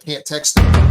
can't text them.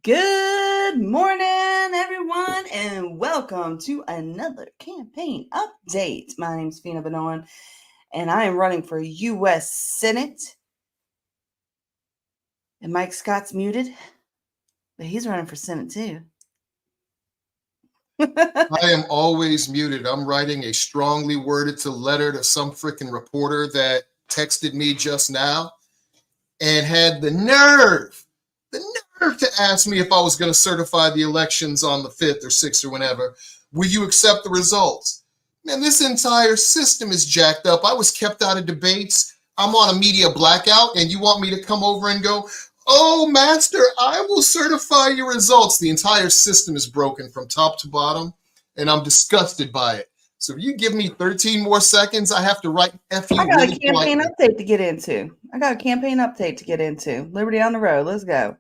Good morning, everyone, and welcome to another campaign update. My name is Fina Benoit, and I am running for U.S. Senate. And Mike Scott's muted, but he's running for Senate too. I am always muted. I'm writing a strongly worded letter to some freaking reporter that texted me just now and had the nerve to ask me if I was going to certify the elections on the 5th or 6th or whenever. Will you accept the results? Man, this entire system is jacked up. I was kept out of debates. I'm on a media blackout, and you want me to come over and go, oh, master, I will certify your results. The entire system is broken from top to bottom, and I'm disgusted by it. So if you give me 13 more seconds, I have to write F you. I got a campaign update to get into. Liberty on the road. Let's go.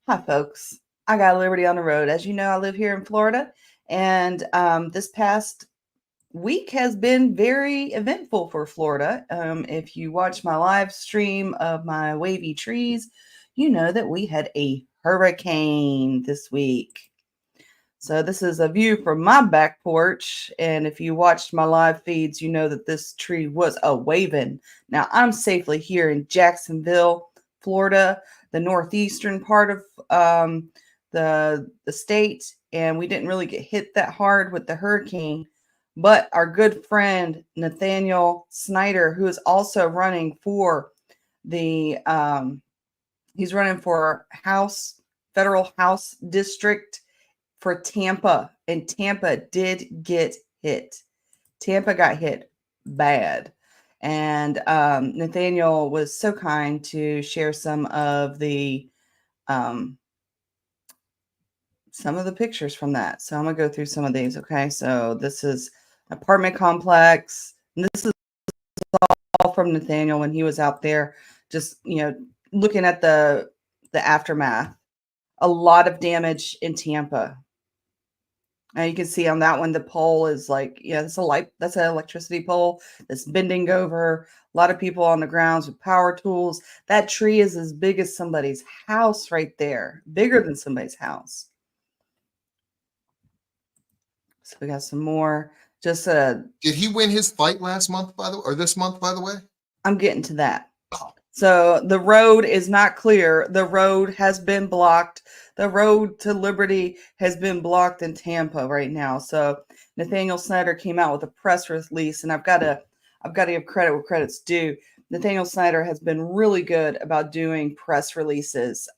Hi, folks. I got Liberty on the road. As you know, I live here in Florida, and this past week has been very eventful for Florida. If you watch my live stream of my wavy trees, you know that we had a hurricane this week. So this is a view from my back porch. And if you watched my live feeds, you know that this tree was a waving. Now I'm safely here in Jacksonville, Florida, the northeastern part of the state. And we didn't really get hit that hard with the hurricane. But our good friend, Nathaniel Snyder, who is also running for the, he's running for federal House district for Tampa, and Tampa did get hit. Tampa got hit bad. And Nathaniel was so kind to share some of the pictures from that. So I'm going to go through some of these. Okay. So this is an apartment complex. And this is all from Nathaniel when he was out there, just, looking at the aftermath. A lot of damage in Tampa. And you can see on that one, the pole is like, yeah, that's an electricity pole that's bending over. A lot of people on the grounds with power tools. That tree is as big as somebody's house right there, bigger than somebody's house. So we got some more. Just Did he win his fight last month, or this month, by the way? I'm getting to that. So the road is not clear. The road has been blocked. The road to liberty has been blocked in Tampa right now. So Nathaniel Snyder came out with a press release, and I've got to give credit where credit's due. Nathaniel Snyder has been really good about doing press releases.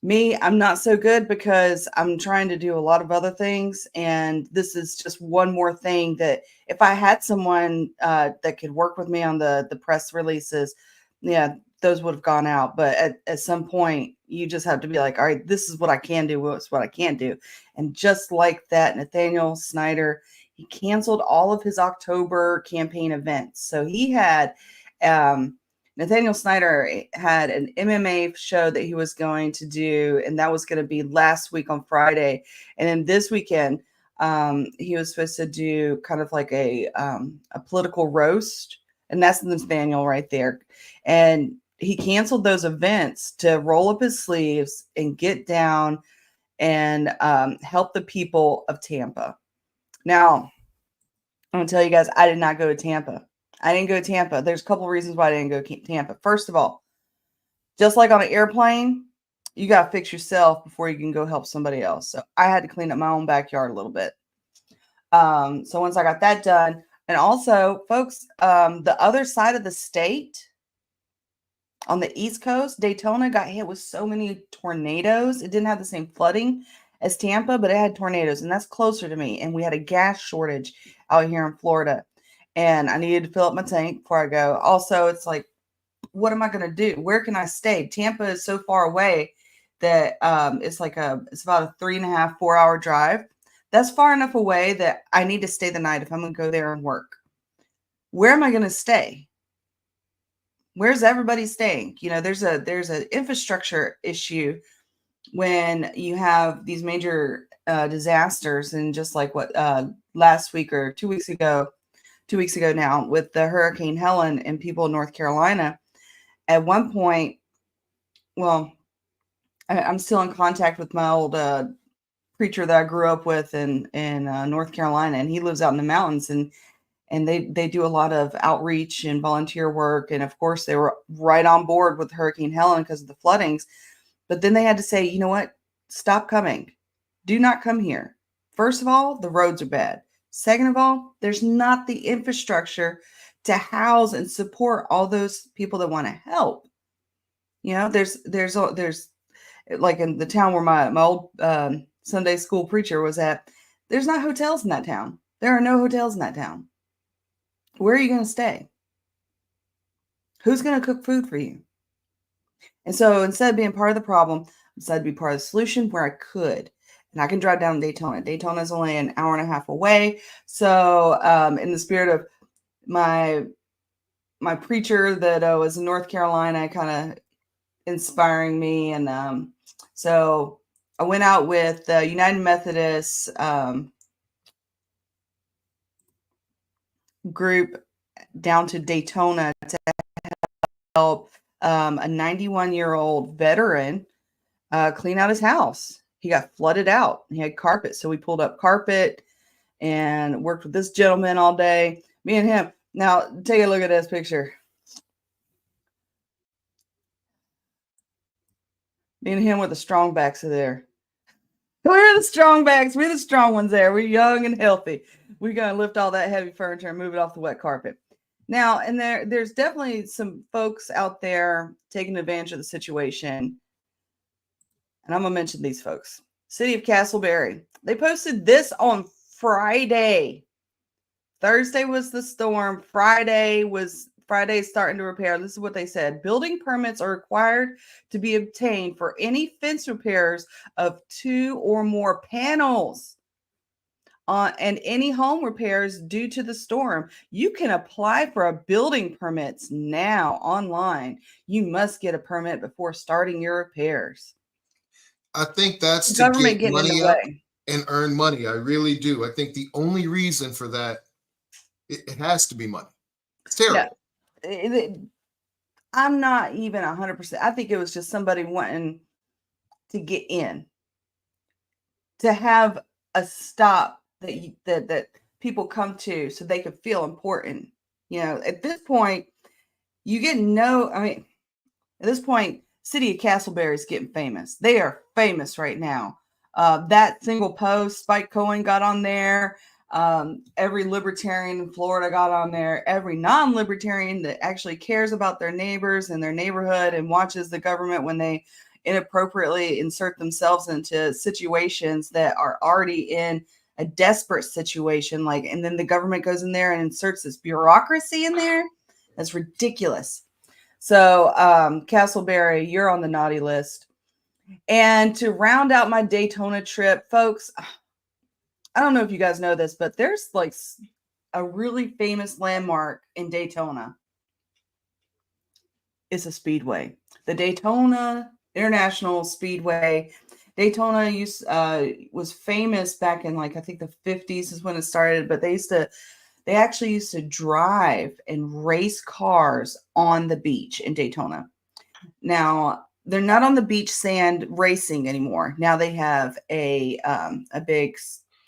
Me, I'm not so good because I'm trying to do a lot of other things. And this is just one more thing that if I had someone that could work with me on the press releases, yeah, those would have gone out. But at some point, you just have to be like, all right, this is what I can do. What's what I can't do. And just like that, Nathaniel Snyder, he canceled all of his October campaign events. So he had Nathaniel Snyder had an MMA show that he was going to do, and that was going to be last week on Friday. And then this weekend, he was supposed to do kind of like a political roast, and that's Nathaniel right there. And he canceled those events to roll up his sleeves and get down and help the people of Tampa. Now, I'm going to tell you guys, I did not go to Tampa. I didn't go to Tampa. There's a couple of reasons why I didn't go to Tampa. First of all, just like on an airplane, you got to fix yourself before you can go help somebody else. So I had to clean up my own backyard a little bit. So once I got that done, and also, folks, the other side of the state on the East Coast, Daytona got hit with so many tornadoes. It didn't have the same flooding as Tampa, but it had tornadoes, and that's closer to me. And we had a gas shortage out here in Florida. And I needed to fill up my tank before I go. Also, it's like, what am I going to do? Where can I stay? Tampa is so far away that it's about a 3.5, 4 hour drive. That's far enough away that I need to stay the night if I'm going to go there and work. Where am I going to stay? Where's everybody staying? You know, there's an infrastructure issue when you have these major disasters, and just like what last week or 2 weeks ago now with the Hurricane Helen and people in North Carolina. At one point, well, I'm still in contact with my old preacher that I grew up with in North Carolina, and he lives out in the mountains, and they do a lot of outreach and volunteer work. And of course, they were right on board with Hurricane Helen because of the floodings. But then they had to say, you know what? Stop coming. Do not come here. First of all, the roads are bad. Second of all, there's not the infrastructure to house and support all those people that want to help. You know, there's like in the town where my old Sunday school preacher was at, there's not hotels in that town. There are no hotels in that town. Where are you going to stay? Who's going to cook food for you? And so instead of being part of the problem, I decided to be part of the solution where I could. And I can drive down to Daytona. Daytona is only an hour and a half away. So in the spirit of my preacher that was in North Carolina, kind of inspiring me. And so I went out with the United Methodist group down to Daytona to help a 91-year-old veteran clean out his house. He got flooded out. He had carpet. So we pulled up carpet and worked with this gentleman all day. Me and him. Now, take a look at this picture. Me and him with the strong backs are there. We're the strong backs. We're the strong ones there. We're young and healthy. We're going to lift all that heavy furniture and move it off the wet carpet. Now, and there's definitely some folks out there taking advantage of the situation. And I'm going to mention these folks. City of Castleberry. They posted this on Friday. Thursday was the storm. Friday starting to repair. This is what they said. Building permits are required to be obtained for any fence repairs of 2 or more panels. And any home repairs due to the storm. You can apply for a building permits now online. You must get a permit before starting your repairs. I think that's The to government get getting in money the up way. and earn money. I really do. I think the only reason for that, it has to be money. It's terrible. I'm not even 100%. I think it was just somebody wanting to get in, to have a stop that people come to so they could feel important. You know, at this point, at this point, City of Castleberry is getting famous. They are famous right now. That single post, Spike Cohen got on there. Every libertarian in Florida got on there. Every non-libertarian that actually cares about their neighbors and their neighborhood and watches the government when they inappropriately insert themselves into situations that are already in a desperate situation, and then the government goes in there and inserts this bureaucracy in there. That's ridiculous. So, Castleberry, you're on the naughty list. And to round out my Daytona trip, folks, I don't know if you guys know this, but there's like a really famous landmark in Daytona. It's a speedway. The Daytona International Speedway. Daytona was famous back in, like, I think the 50s is when it started, but they actually used to drive and race cars on the beach in Daytona. Now, they're not on the beach sand racing anymore. Now they have a big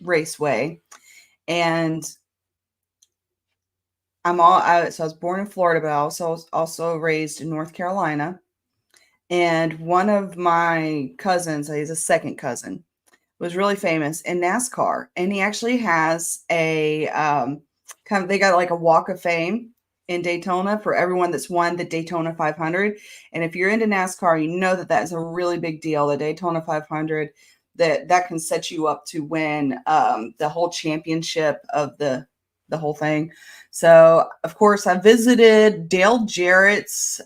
raceway. And so I was born in Florida, but I also raised in North Carolina. And one of my cousins, he's a second cousin, was really famous in NASCAR. And he actually has they got like a walk of fame in Daytona for everyone that's won the Daytona 500. And if you're into NASCAR, you know that is a really big deal. The Daytona 500, that can set you up to win the whole championship of the whole thing. So, of course, I visited Dale Jarrett's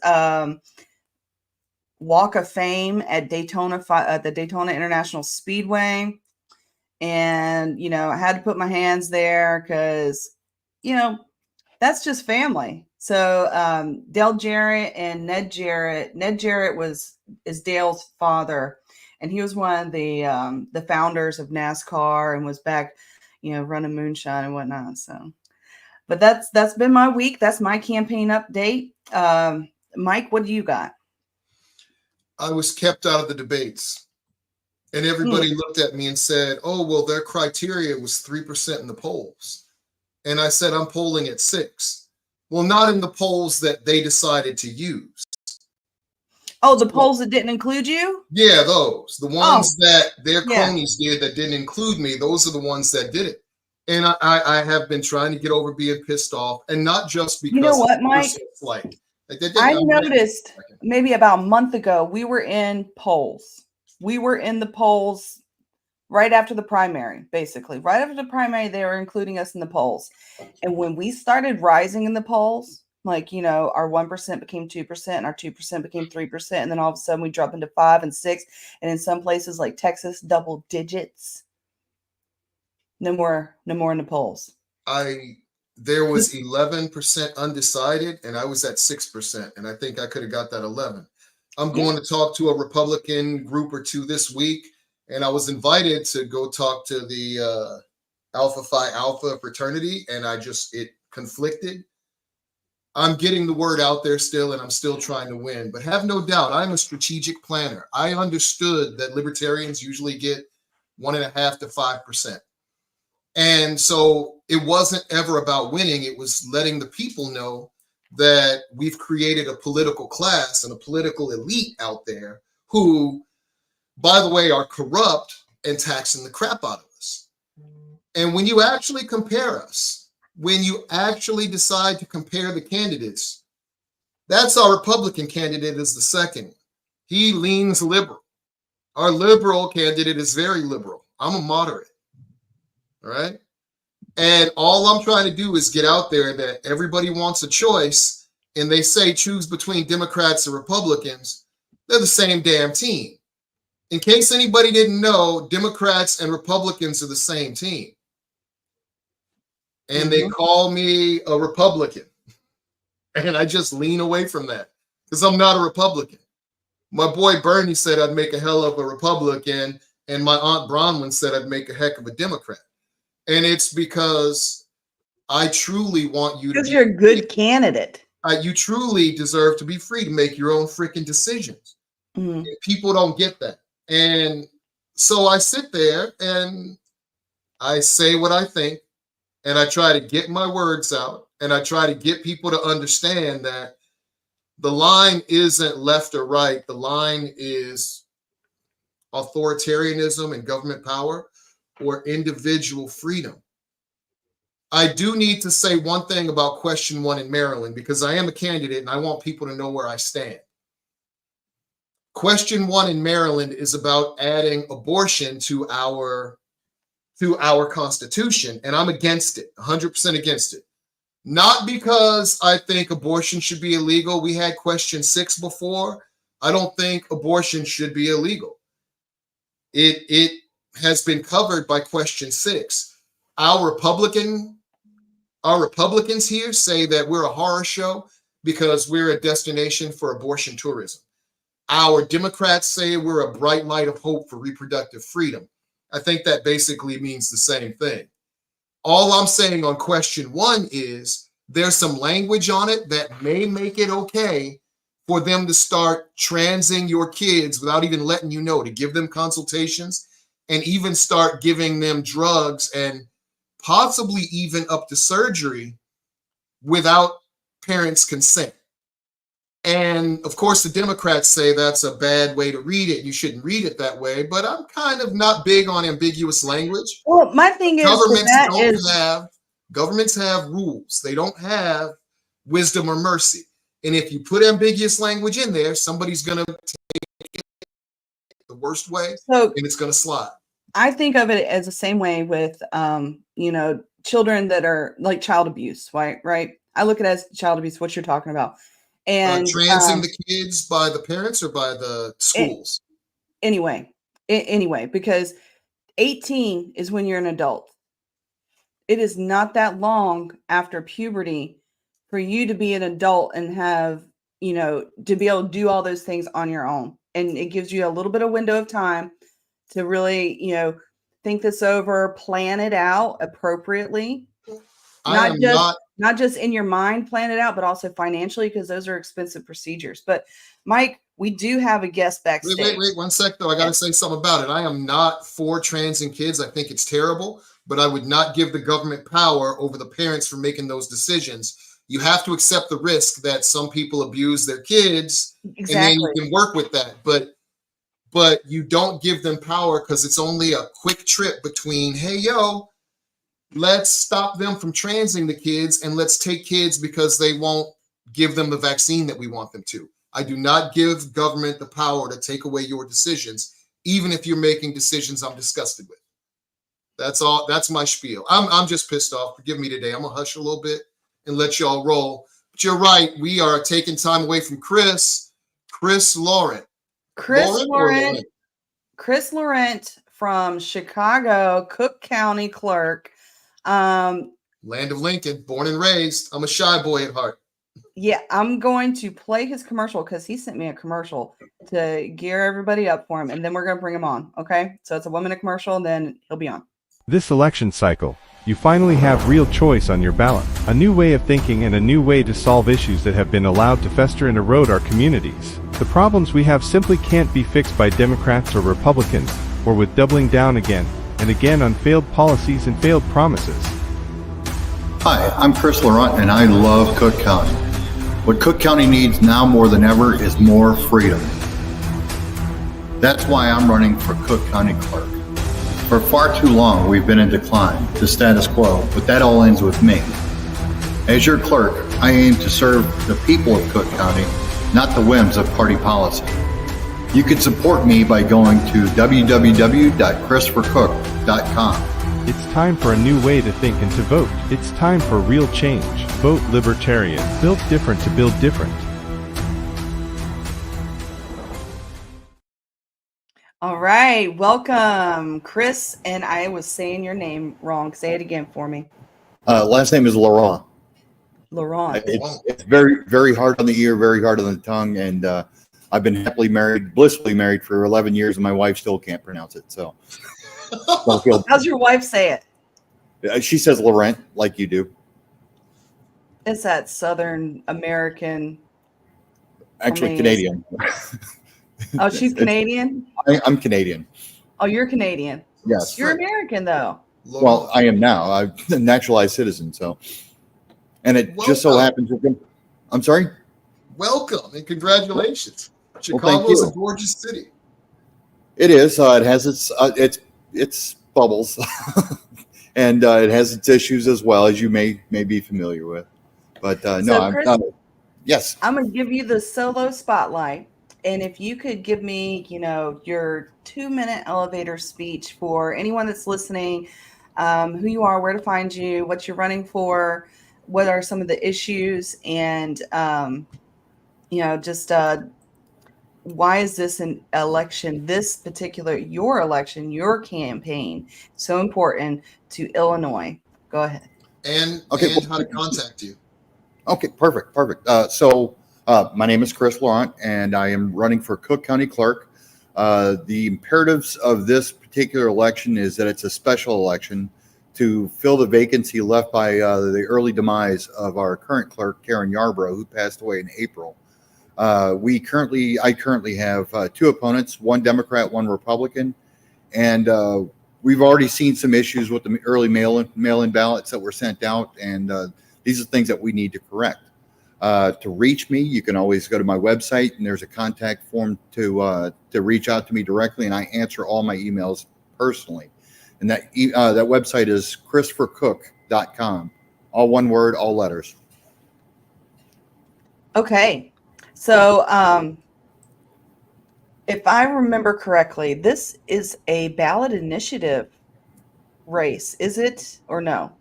Walk of Fame at Daytona, the Daytona International Speedway. And, I had to put my hands there because, that's just family. So Dale Jarrett and Ned Jarrett is Dale's father. And he was one of the founders of NASCAR and was back, running moonshine and whatnot. So, but that's been my week. That's my campaign update. Mike, what do you got? I was kept out of the debates, and everybody looked at me and said, "Oh, well, their criteria was 3% in the polls." And I said, "I'm polling at 6." Well, not in the polls that they decided to use. Oh, the polls that didn't include you? Yeah, those. The ones that their cronies did that didn't include me, those are the ones that did it. And I have been trying to get over being pissed off, and not just because, you know what, Mike? I noticed maybe about a month ago, we were in polls. We were in the polls right after the primary, basically. Right after the primary, they were including us in the polls. And when we started rising in the polls, like, our 1% became 2%, and our 2% became 3%. And then all of a sudden we dropped into 5 and 6. And in some places like Texas, double digits. No more in the polls. There was 11% undecided, and I was at 6%. And I think I could have got that 11. I'm going to talk to a Republican group or two this week. And I was invited to go talk to the Alpha Phi Alpha fraternity, and it conflicted. I'm getting the word out there still, and I'm still trying to win. But have no doubt, I'm a strategic planner. I understood that libertarians usually get 1.5 to 5%. And so it wasn't ever about winning. It was letting the people know that we've created a political class and a political elite out there who, by the way, are corrupt and taxing the crap out of us. And when you actually compare us, when you actually decide to compare the candidates, that's our Republican candidate is the second. He leans liberal. Our liberal candidate is very liberal. I'm a moderate. All right. And all I'm trying to do is get out there that everybody wants a choice, and they say choose between Democrats and Republicans. They're the same damn team. In case anybody didn't know, Democrats and Republicans are the same team. And they call me a Republican. And I just lean away from that because I'm not a Republican. My boy Bernie said I'd make a hell of a Republican. And my Aunt Bronwyn said I'd make a heck of a Democrat. And it's because I truly want you to Because be you're a good candidate. you truly deserve to be free to make your own freaking decisions. Mm. People don't get that. And so I sit there and I say what I think, and I try to get my words out, and I try to get people to understand that the line isn't left or right. The line is authoritarianism and government power or individual freedom. I do need to say one thing about question 1 in Maryland, because I am a candidate and I want people to know where I stand. Question 1 in Maryland is about adding abortion to our Constitution, and I'm against it, 100% against it. Not because I think abortion should be illegal. We had question 6 before. I don't think abortion should be illegal. It has been covered by question 6. Our Republicans here say that we're a horror show because we're a destination for abortion tourism. Our Democrats say we're a bright light of hope for reproductive freedom. I think that basically means the same thing. All I'm saying on question 1 is there's some language on it that may make it okay for them to start transing your kids without even letting you know, to give them consultations and even start giving them drugs and possibly even up to surgery without parents' consent. And of course, the Democrats say that's a bad way to read it. You shouldn't read it that way. But I'm kind of not big on ambiguous language. Well, my thing is governments have rules. They don't have wisdom or mercy. And if you put ambiguous language in there, somebody's going to take it the worst way, and it's going to slide. I think of it as the same way with, children that are like child abuse, right? I look at it as child abuse, what you're talking about. And transing the kids by the parents or by the schools? Anyway, because 18 is when you're an adult. It is not that long after puberty for you to be an adult and have, to be able to do all those things on your own. And it gives you a little bit of window of time to really, think this over, plan it out appropriately. Not just in your mind, plan it out, but also financially, because those are expensive procedures. But Mike, we do have a guest backstage. Wait 1 sec though. I got to say something about it. I am not for transing kids. I think it's terrible, but I would not give the government power over the parents for making those decisions. You have to accept the risk that some people abuse their kids, exactly. And then you can work with that. But you don't give them power because it's only a quick trip between, hey, yo, let's stop them from transing the kids and let's take kids because they won't give them the vaccine that we want them to. I do not give government the power to take away your decisions, even if you're making decisions I'm disgusted with. That's all. That's my spiel. I'm just pissed off. Forgive me today. I'm going to hush a little bit and let y'all roll. But you're right. We are taking time away from Chris Laurent. Chris Laurent from Chicago, Cook County Clerk. Land of Lincoln, born and raised. I'm a shy boy at heart. Yeah, I'm going to play his commercial because he sent me a commercial to gear everybody up for him, and then we're going to bring him on, okay? So it's a 1-minute commercial, and then he'll be on. This election cycle, you finally have real choice on your ballot, a new way of thinking and a new way to solve issues that have been allowed to fester and erode our communities. The problems we have simply can't be fixed by Democrats or Republicans, or with doubling down again and again on failed policies and failed promises. Hi, I'm Chris Laurent, and I love Cook County. What Cook County needs now more than ever is more freedom. That's why I'm running for Cook County Clerk. For far too long, we've been in decline, the status quo, but that all ends with me. As your clerk, I aim to serve the people of Cook County, not the whims of party policy. You can support me by going to www.chrisforcook.com. It's time for a new way to think and to vote. It's time for real change. Vote Libertarian. Built different to build different. All right. Welcome, Chris. And I was saying your name wrong. Say it again for me. Last name is Laurent. Laurent. It's very, very hard on the ear, very hard on the tongue. And I've been blissfully married for 11 years, and my wife still can't pronounce it. So don't feel. How's your wife say it? She says Laurent, like you do. It's that Southern American. Actually, amazing. Canadian. Oh, she's Canadian? I'm Canadian. Oh, you're Canadian. Yes. You're American, though. Well, I am now. I'm a naturalized citizen. So, and it just so happens. I'm sorry. Welcome and congratulations. Well, Chicago is a gorgeous city. It is. It has its bubbles, and it has its issues as well, as you may be familiar with. But no, Chris, yes. I'm going to give you the solo spotlight. And if you could give me, your 2-minute elevator speech for anyone that's listening, who you are, where to find you, what you're running for, what are some of the issues, and, just why is this an election, your election, your campaign, so important to Illinois? Go ahead. And how to contact you. Okay, perfect. So my name is Chris Laurent, and I am running for Cook County Clerk. The imperatives of this particular election is that it's a special election to fill the vacancy left by the early demise of our current clerk, Karen Yarbrough, who passed away in April. I currently have 2 opponents, one Democrat, one Republican, and we've already seen some issues with the early mail-in ballots that were sent out, and these are things that we need to correct. To reach me, you can always go to my website, and there's a contact form to reach out to me directly, and I answer all my emails personally. And that website is christophercook.com. All one word, all letters. Okay. So if I remember correctly, this is a ballot initiative race, is it, or no?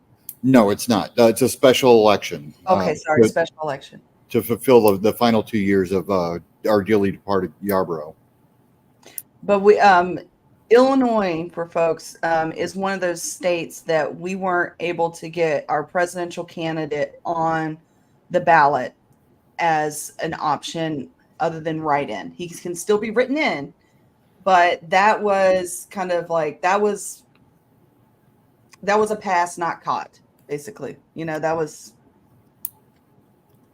No, it's not. It's a special election. Okay, sorry, special election. To fulfill the final 2 years of our dearly departed Yarbrough. But Illinois, for folks, is one of those states that we weren't able to get our presidential candidate on the ballot as an option other than write-in. He can still be written in, but that was kind of like that was a pass not caught, basically. That was,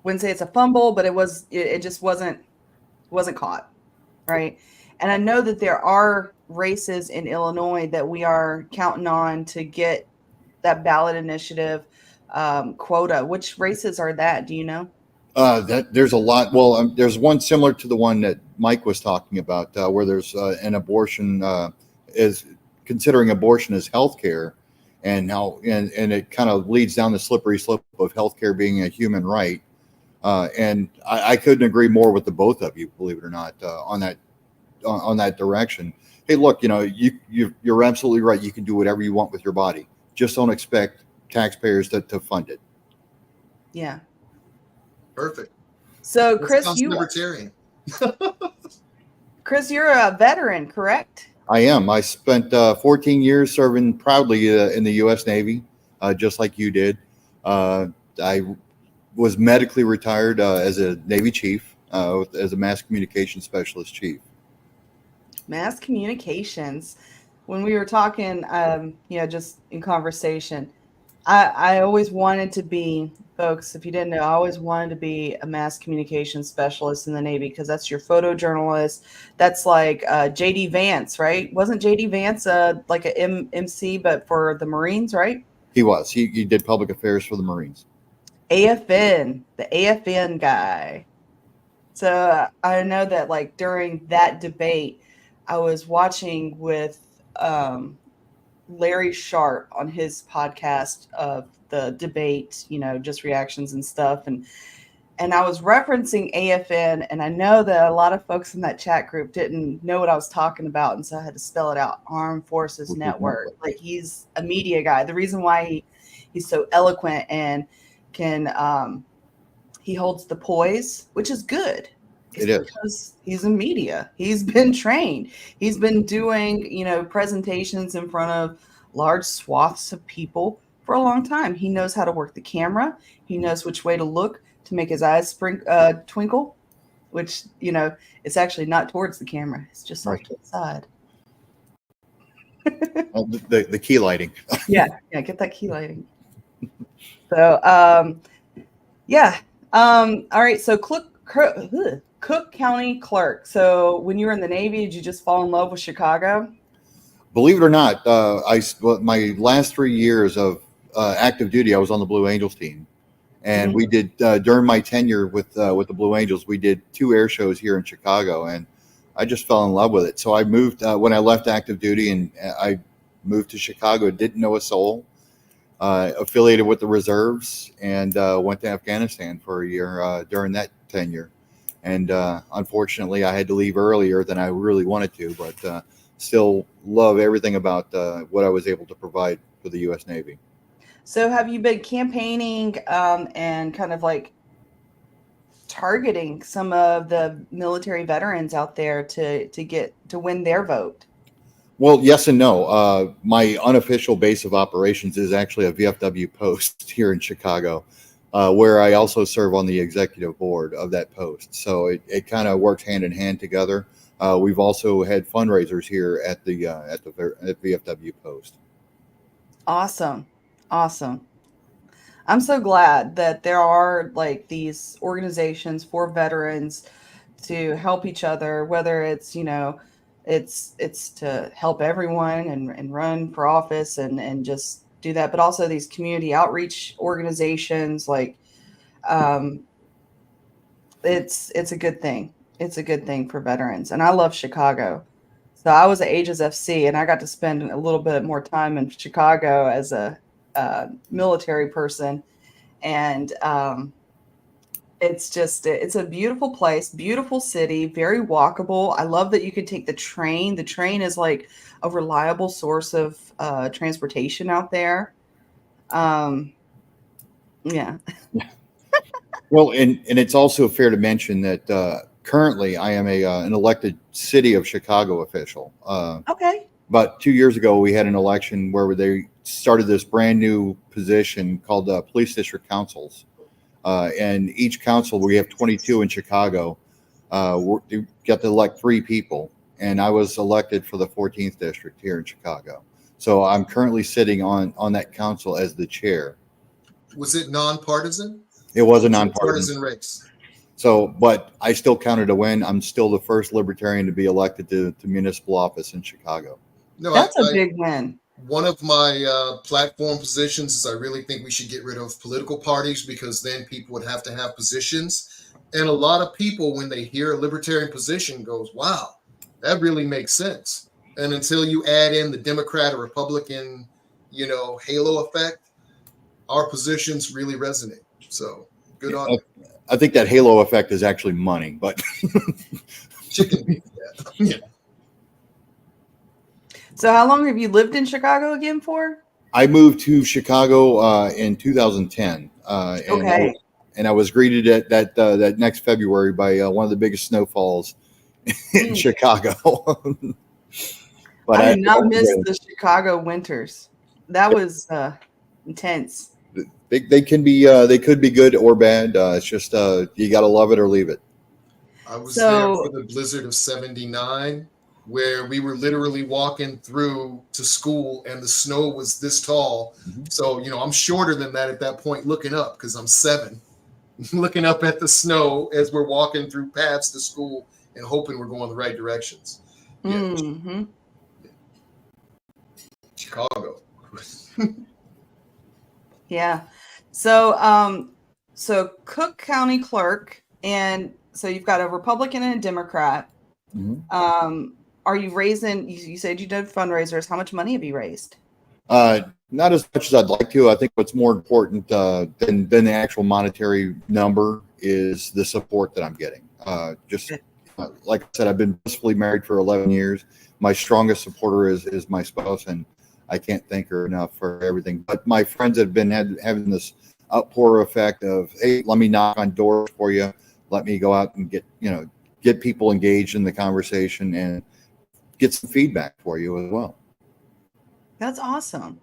wouldn't say it's a fumble, but it just wasn't caught, right? And I know that there are races in Illinois that we are counting on to get that ballot initiative quota. Which races are that? Do you know? There's a lot. Well, there's one similar to the one that Mike was talking about, where there's an abortion is considering abortion as healthcare, and it kind of leads down the slippery slope of healthcare being a human right. And I couldn't agree more with the both of you, believe it or not, on that direction. Hey, look, you're absolutely right. You can do whatever you want with your body. Just don't expect taxpayers to fund it. Yeah. Perfect. So, Chris, Libertarian. Chris, you're a veteran, correct? I am. I spent 14 years serving proudly in the U.S. Navy, just like you did. I was medically retired as a Navy chief, as a mass communications specialist chief. Mass communications. When we were talking, just in conversation, I always wanted to be, folks, if you didn't know, I always wanted to be a mass communications specialist in the Navy, because that's your photojournalist. That's like J.D. Vance, right? Wasn't J.D. Vance like an MC, but for the Marines, right? He was. He did public affairs for the Marines. AFN, the AFN guy. So I know that like during that debate, I was watching with Larry Sharp on his podcast of the debate, just reactions and stuff. And I was referencing AFN, and I know that a lot of folks in that chat group didn't know what I was talking about. And so I had to spell it out. Armed Forces Network. Like, he's a media guy. The reason why he's so eloquent and can, he holds the poise, which is good. It is because he's in media. He's been trained. He's been doing, presentations in front of large swaths of people for a long time. He knows how to work the camera. He knows which way to look to make his eyes twinkle. which, you know, it's actually not towards the camera. It's just off Right. to the side. The key lighting. Yeah, get that key lighting. So, yeah. All right. So, Cook County Clerk. So, when you were in the Navy, did you just fall in love with Chicago? Believe it or not, my last 3 years of active duty, I was on the Blue Angels team, and we did during my tenure with the Blue Angels, we did 2 air shows here in Chicago, and I just fell in love with it. So I moved when I left active duty, and I moved to Chicago. Didn't know a soul. Affiliated with the reserves, and went to Afghanistan for a year during that tenure. And unfortunately, I had to leave earlier than I really wanted to, but still love everything about what I was able to provide for the U.S. Navy. So, have you been campaigning and kind of like targeting some of the military veterans out there to win their vote? Well, yes and no. My unofficial base of operations is actually a VFW post here in Chicago, where I also serve on the executive board of that post. So it kind of works hand in hand together. We've also had fundraisers here at the VFW post. Awesome. I'm so glad that there are like these organizations for veterans to help each other, whether it's, you know, it's to help everyone and run for office and just do that, but also these community outreach organizations, like it's a good thing. It's a good thing for veterans. And I love Chicago. So I was at Ages FC, and I got to spend a little bit more time in Chicago as a military person. And it's a beautiful place, beautiful city, very walkable. I love that you could take the train. The train is like a reliable source of transportation out there. Yeah. Well, and it's also fair to mention that currently I am an elected city of Chicago official. Okay. About 2 years ago, we had an election where they started this brand new position called police district councils. And each council, we have 22 in Chicago, we got to elect 3 people. And I was elected for the 14th district here in Chicago. So I'm currently sitting on that council as the chair. Was it nonpartisan? It was a Nonpartisan race. So, but I still counted a win. I'm still the first Libertarian to be elected to municipal office in Chicago. No, That's a big win. One of my platform positions is I really think we should get rid of political parties, because then people would have to have positions. And a lot of people, when they hear a libertarian position, goes, wow, that really makes sense. And until you add in the Democrat or Republican, you know, halo effect, our positions really resonate. So good on you. I think that halo effect is actually money, but Chicken beef, yeah. So how long have you lived in Chicago again for? I moved to Chicago in 2010. Okay. And I was greeted at that next February by one of the biggest snowfalls in Chicago. But I did not miss the Chicago winters. That was intense. They can be they could be good or bad. It's just you got to love it or leave it. I was there for the blizzard of 79, where we were literally walking through to school and the snow was this tall. Mm-hmm. So, you know, I'm shorter than that at that point, looking up, because I'm 7, looking up at the snow as we're walking through paths to school and hoping we're going the right directions. Yeah. Mm-hmm. Chicago. Yeah. So, so Cook County Clerk, and so you've got a Republican and a Democrat. Mm-hmm. Are you raising? You said you did fundraisers. How much money have you raised? Not as much as I'd like to. I think what's more important than the actual monetary number is the support that I'm getting. Like I said, I've been blissfully married for 11 years. My strongest supporter is my spouse, and I can't thank her enough for everything. But my friends have been having this outpour effect of, hey, let me knock on doors for you. Let me go out and get people engaged in the conversation and get some feedback for you as well. That's awesome.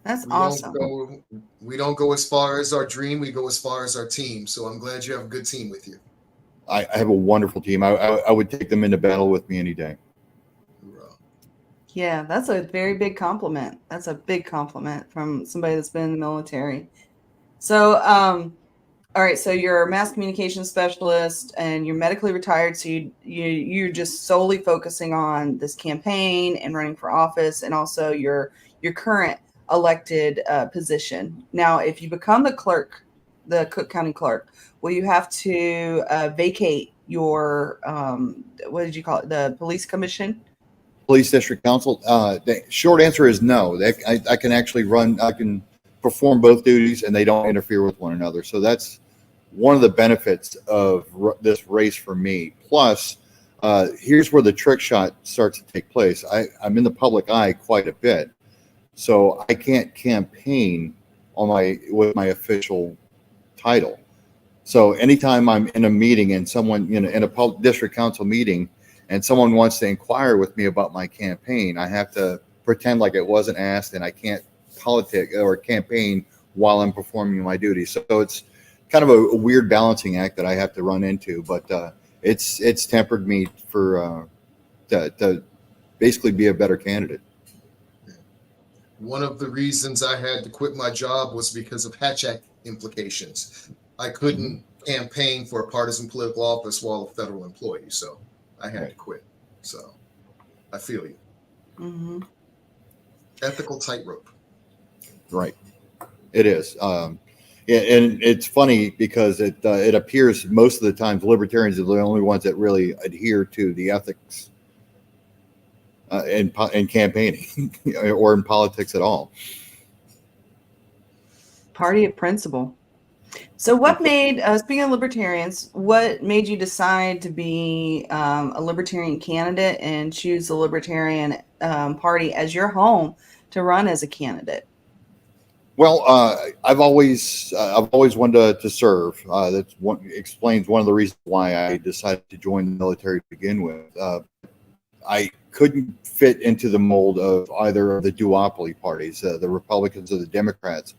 That's awesome. We don't go as far as our dream. We go as far as our team. So I'm glad you have a good team with you. I have a wonderful team. I would take them into battle with me any day. Yeah, that's a very big compliment. That's a big compliment from somebody that's been in the military. So, all right, so you're a mass communication specialist and you're medically retired. So you're just solely focusing on this campaign and running for office, and also your current elected position. Now, if you become the clerk, the Cook County clerk, will you have to vacate your what did you call it, the police commission? Police district council. The short answer is no. I can actually run. I can perform both duties, and they don't interfere with one another. So that's one of the benefits of this race for me. Plus, here's where the trick shot starts to take place. I'm in the public eye quite a bit, so I can't campaign with my official title. So anytime I'm in a meeting and someone, in a district council meeting, and someone wants to inquire with me about my campaign, I have to pretend like it wasn't asked, and I can't politic or campaign while I'm performing my duties. So it's kind of a weird balancing act that I have to run into, but it's tempered me for to basically be a better candidate. One of the reasons I had to quit my job was because of Hatch Act implications. I couldn't campaign for a partisan political office while a federal employee, so I had to quit. So I feel you. Mm-hmm. Ethical tightrope. Right. It is. And it's funny because it appears most of the times libertarians are the only ones that really adhere to the ethics in campaigning or in politics at all. Party of principle. So what made, speaking of libertarians, what made you decide to be a libertarian candidate and choose the Libertarian Party as your home to run as a candidate? Well, I've always wanted to serve. That's explains one of the reasons why I decided to join the military to begin with. I couldn't fit into the mold of either of the duopoly parties, the Republicans or the Democrats.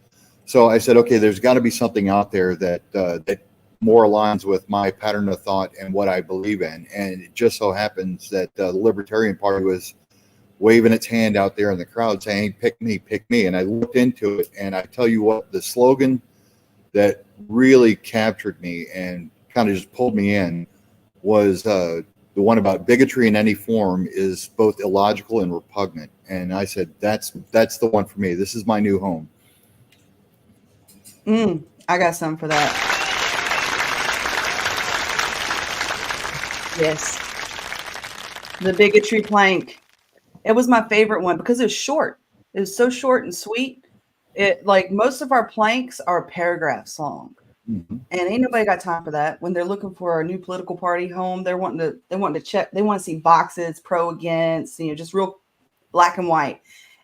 So I said, okay, there's got to be something out there that more aligns with my pattern of thought and what I believe in. And it just so happens that the Libertarian Party was waving its hand out there in the crowd saying, pick me, pick me. And I looked into it, and I tell you what, the slogan that really captured me and kind of just pulled me in was the one about bigotry in any form is both illogical and repugnant. And I said, that's the one for me. This is my new home. I got some for that. Yes. The bigotry plank. It was my favorite one because it was short. It was so short and sweet. It, like, most of our planks are paragraphs long. Mm-hmm. And ain't nobody got time for that. When they're looking for a new political party home, they want to check, they want to see boxes, pro, against, just real black and white.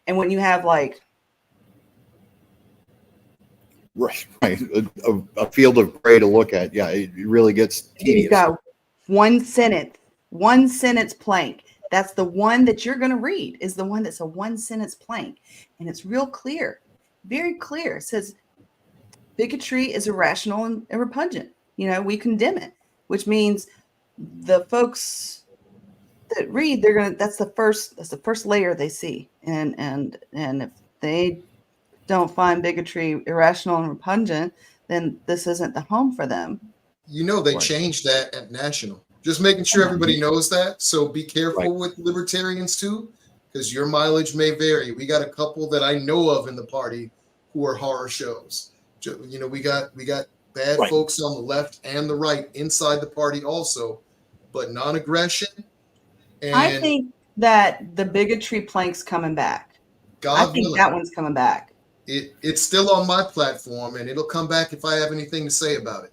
And when you have like Right. A field of gray to look at. Yeah, it really gets tedious. You've got one sentence plank. That's the one that you're going to read, is the one that's a one sentence plank. And it's real clear, very clear. It says bigotry is irrational and repugnant. We condemn it, which means the folks that read, that's the first layer they see. And if they don't find bigotry irrational and repugnant, then this isn't the home for them. They changed that at national. Just making sure everybody knows that. So be careful with libertarians too, because your mileage may vary. We got a couple that I know of in the party who are horror shows. We got bad folks on the left and the right inside the party also, but non-aggression. And I think that the bigotry plank's coming back. I think that one's coming back. It's still on my platform, and it'll come back if I have anything to say about it.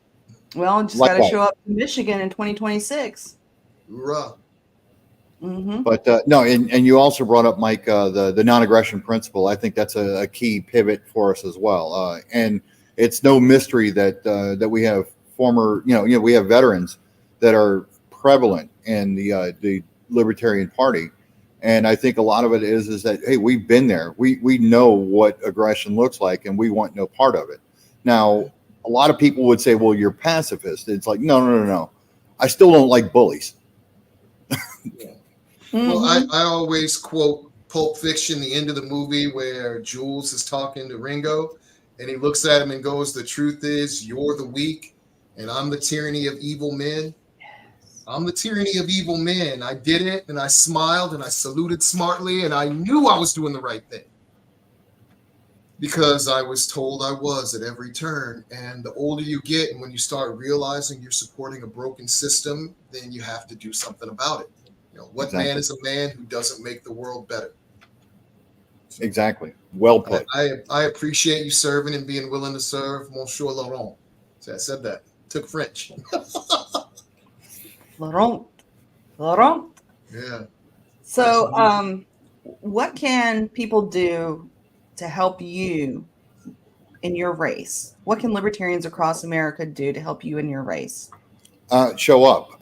Well, just got to show up in Michigan in 2026. Hoorah. Mm-hmm. But no, and you also brought up, Mike, the non-aggression principle. I think that's a key pivot for us as well. And it's no mystery that we have we have veterans that are prevalent in the Libertarian Party. And I think a lot of it is that, hey, we've been there. We know what aggression looks like, and we want no part of it. Now, a lot of people would say, well, you're pacifist. It's like, no. I still don't like bullies. Well, I always quote Pulp Fiction, the end of the movie where Jules is talking to Ringo and he looks at him and goes, the truth is you're the weak and I'm the tyranny of evil men. I'm the tyranny of evil men. I did it and I smiled and I saluted smartly and I knew I was doing the right thing because I was told I was at every turn. And the older you get and when you start realizing you're supporting a broken system, then you have to do something about it. You know, what Exactly. man is a man who doesn't make the world better? Exactly. Well put. I appreciate you serving and being willing to serve, Monsieur Laurent. So I said that. Took French. Laurent. Yeah. So, what can people do to help you in your race? What can libertarians across America do to help you in your race? Show up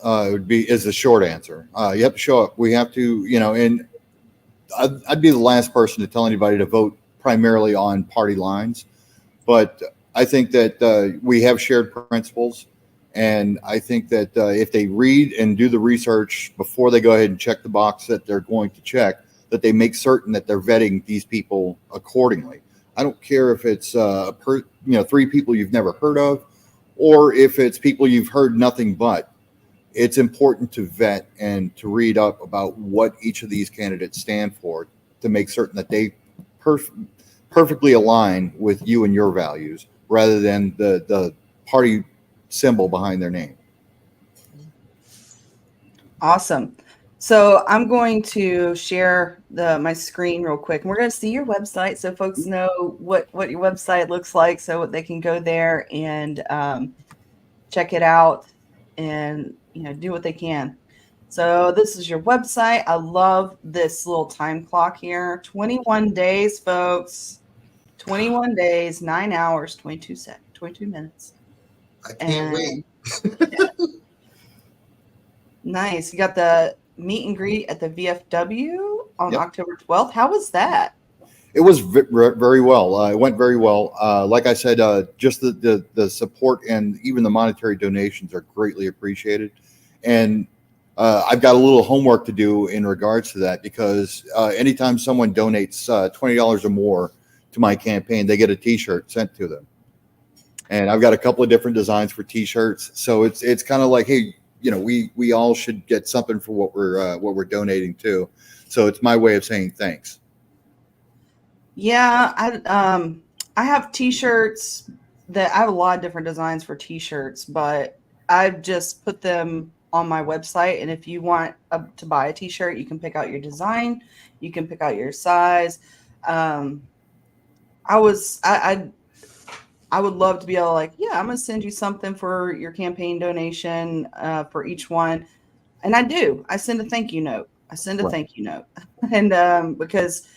is the short answer. You have to show up. We have to, and I'd be the last person to tell anybody to vote primarily on party lines. But I think that we have shared principles. And I think that if they read and do the research before they go ahead and check the box that they're going to check, that they make certain that they're vetting these people accordingly. I don't care if it's 3 people you've never heard of, or if it's people you've heard nothing but. It's important to vet and to read up about what each of these candidates stand for to make certain that they perfectly align with you and your values rather than the party symbol behind their name. Awesome. So I'm going to share my screen real quick, and we're going to see your website so folks know what your website looks like, so they can go there and check it out and do what they can. So this is your website. I love this little time clock here. 21 days, folks. 21 days, 9 hours, 22 minutes. I can't wait. Nice. You got the meet and greet at the VFW on October 12th. How was that? It was very well. It went very well. Like I said, just the support and even the monetary donations are greatly appreciated. And I've got a little homework to do in regards to that because anytime someone donates $20 or more to my campaign, they get a T-shirt sent to them. And I've got a couple of different designs for T-shirts. So it's kind of like, hey, we all should get something for what we're donating to. So it's my way of saying thanks. Yeah, I have T-shirts that I have a lot of different designs for T-shirts, but I've just put them on my website. And if you want to buy a T-shirt, you can pick out your design, you can pick out your size. I would love to be able to I'm going to send you something for your campaign donation for each one. And I do. I send a thank you note. Thank you note. And because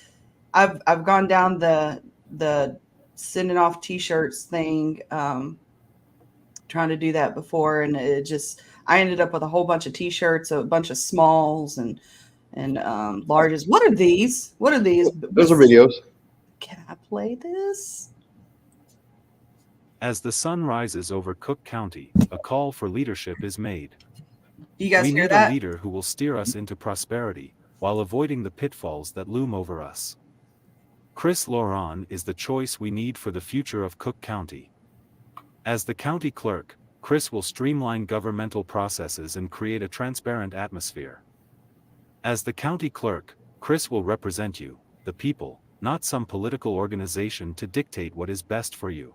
I've gone down the sending off T-shirts thing, trying to do that before. And I ended up with a whole bunch of T-shirts, a bunch of smalls and larges. What are these? Those are videos. Can I play this? As the sun rises over Cook County, a call for leadership is made. You guys We hear need that? a leader who will steer us into prosperity, while avoiding the pitfalls that loom over us. Chris Lauron is the choice we need for the future of Cook County. As the county clerk, Chris will streamline governmental processes and create a transparent atmosphere. As the county clerk, Chris will represent you, the people, not some political organization to dictate what is best for you.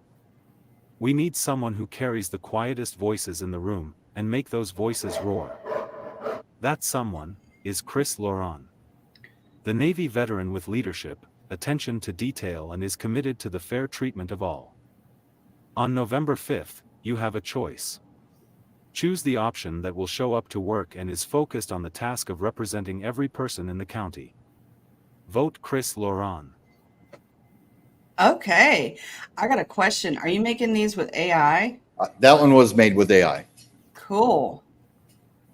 We need someone who carries the quietest voices in the room, and make those voices roar. That someone is Chris Lauron. The Navy veteran with leadership, attention to detail, and is committed to the fair treatment of all. On November 5th, you have a choice. Choose the option that will show up to work and is focused on the task of representing every person in the county. Vote Chris Lauron. Okay. I got a question. Are you making these with AI? That one was made with AI. Cool.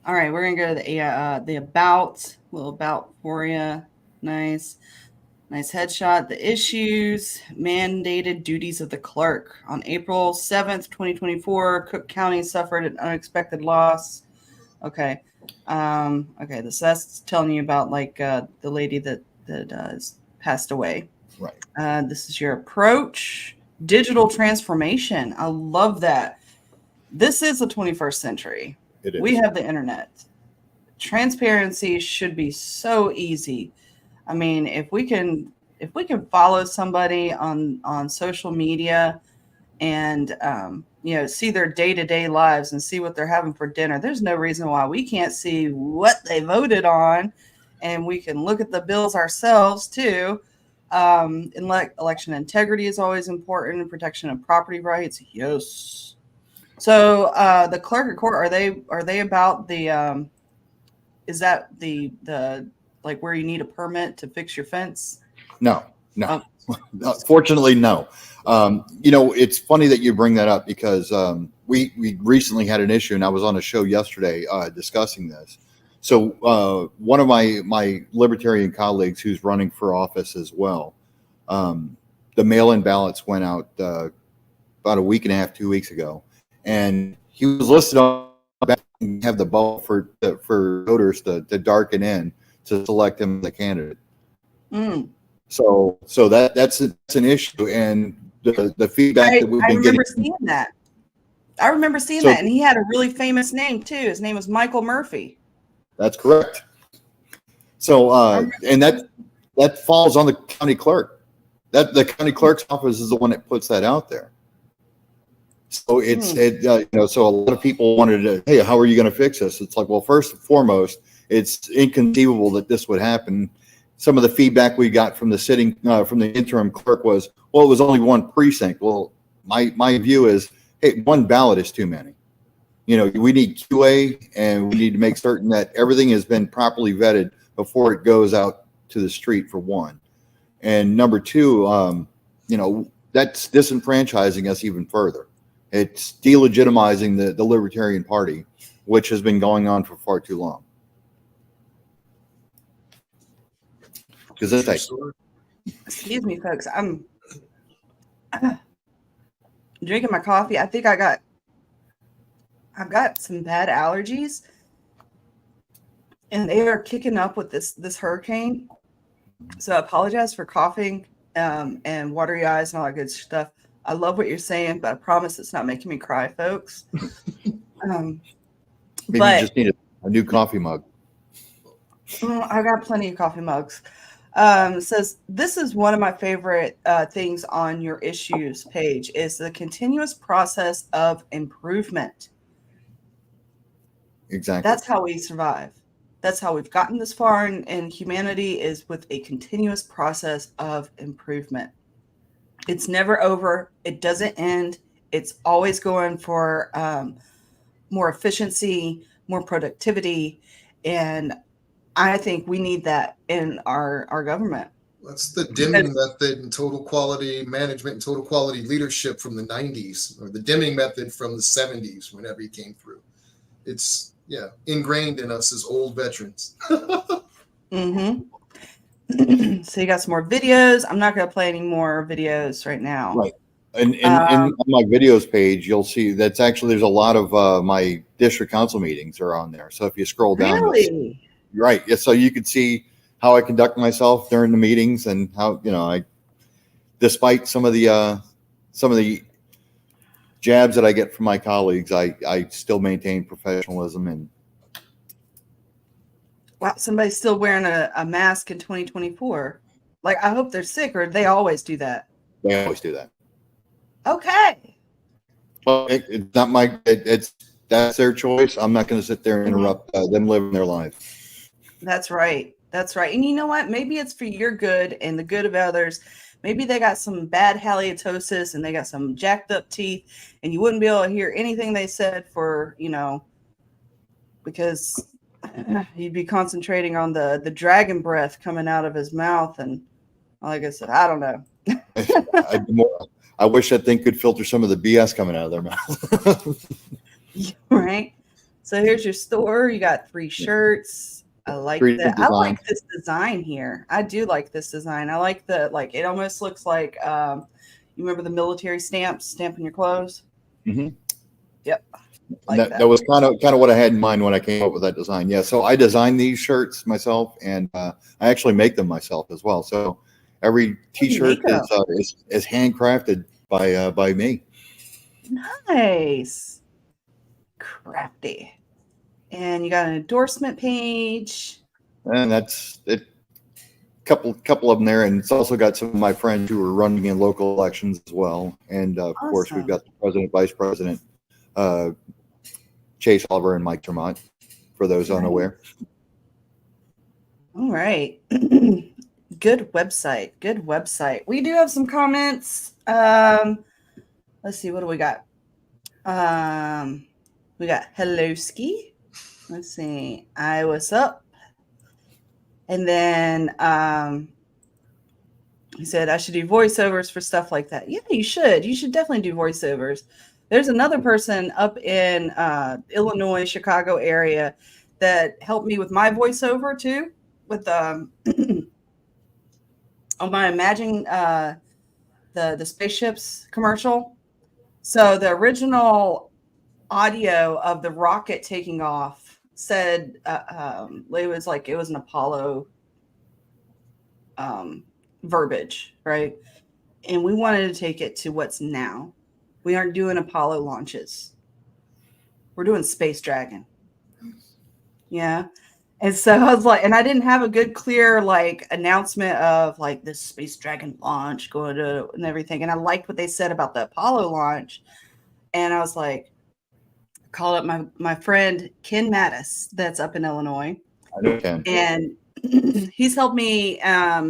All right, we're gonna go to the AI, the about, little about for you. Nice headshot. The issues, mandated duties of the clerk. On April 7th, 2024, Cook County suffered an unexpected loss. Okay. Okay. That's telling you about like the lady that has passed away. Right. This is your approach. Digital transformation. I love that. This is the 21st century. It is. We have the internet. Transparency should be so easy. I mean, if we can follow somebody on social media and see their day-to-day lives and see what they're having for dinner, there's no reason why we can't see what they voted on, and we can look at the bills ourselves too. Election integrity is always important. Protection of property rights, yes. So the clerk of court, are they about the is that the like where you need a permit to fix your fence? No. Fortunately, no. It's funny that you bring that up because we recently had an issue, and I was on a show yesterday discussing this. So one of my libertarian colleagues who's running for office as well, the mail-in ballots went out about a week and a half, 2 weeks ago, and he was listed on have the ball for voters to darken in to select him as a candidate. Mm. So that's an issue, and the feedback that we've been getting. I remember seeing that, and he had a really famous name too. His name was Michael Murphy. That's correct. So and that falls on the county clerk. That the county clerk's office is the one that puts that out there. So so a lot of people wanted to, hey, how are you going to fix this? It's like, well, first and foremost, it's inconceivable that this would happen. Some of the feedback we got from the interim clerk was, well, it was only one precinct. Well, my view is, hey, one ballot is too many. We need QA, and we need to make certain that everything has been properly vetted before it goes out to the street, for one. And number two, that's disenfranchising us even further. It's delegitimizing the Libertarian Party, which has been going on for far too long. Excuse me, folks. I'm drinking my coffee. I think I've got some bad allergies, and they are kicking up with this hurricane. So I apologize for coughing and watery eyes and all that good stuff. I love what you're saying, but I promise it's not making me cry, folks. Maybe you just need a new coffee mug. I got plenty of coffee mugs. Says, this is one of my favorite things on your issues page is the continuous process of improvement. Exactly. That's how we survive. That's how we've gotten this far in humanity, is with a continuous process of improvement. It's never over. It doesn't end. It's always going for more efficiency, more productivity. And I think we need that in our government. That's the Deming method in total quality management and total quality leadership from the 90s, or the Deming method from the 70s, whenever he came through. It's ingrained in us as old veterans. Mm-hmm. So you got some more videos. I'm not going to play any more videos right now. Right. And on my videos page, you'll see that's actually, there's a lot of my district council meetings are on there. So if you scroll down, really? Right. Yeah. So you can see how I conduct myself during the meetings, and how, I, despite some of the jabs that I get from my colleagues, I still maintain professionalism. And wow, somebody's still wearing a mask in 2024. Like, I hope they're sick, or they always do that. They always do that. Okay. Well, it's not that's their choice. I'm not going to sit there and interrupt them living their life. That's right. That's right. And you know what? Maybe it's for your good and the good of others. Maybe they got some bad halitosis and they got some jacked up teeth, and you wouldn't be able to hear anything they said for, because he'd be concentrating on the dragon breath coming out of his mouth. And like I said, I don't know. I wish that thing could filter some of the BS coming out of their mouth. Right. So here's your store. You got 3 shirts. I like that. I like this design here. I do like this design. I like it almost looks like, you remember the military stamps stamping your clothes? Mm-hmm. Yep. like That was kind of what I had in mind when I came up with that design. Yeah. So I designed these shirts myself, and I actually make them myself as well. So every T-shirt is handcrafted by me. Nice. Crafty. And you got an endorsement page. And that's it. Couple of them there, and it's also got some of my friends who are running in local elections as well. And of course, we've got the president, vice president, Chase Oliver and Mike Tremont, for those unaware. All right. Good website. Good website. We do have some comments. Let's see. What do we got? We got hello ski. Let's see. What's up? And then he said I should do voiceovers for stuff like that. Yeah, you should. You should definitely do voiceovers. There's another person up in Illinois, Chicago area that helped me with my voiceover too, with on my Imagine the spaceships commercial. So the original audio of the rocket taking off said it was like it was an Apollo verbiage, right? And we wanted to take it to what's now. We aren't doing Apollo launches. We're doing Space Dragon. Yeah. And so I was like, and I didn't have a good, clear like announcement of like this Space Dragon launch going to and everything. And I liked what they said about the Apollo launch. And I was like, called up my friend Ken Mattis that's up in Illinois. I know Ken. And he's helped me.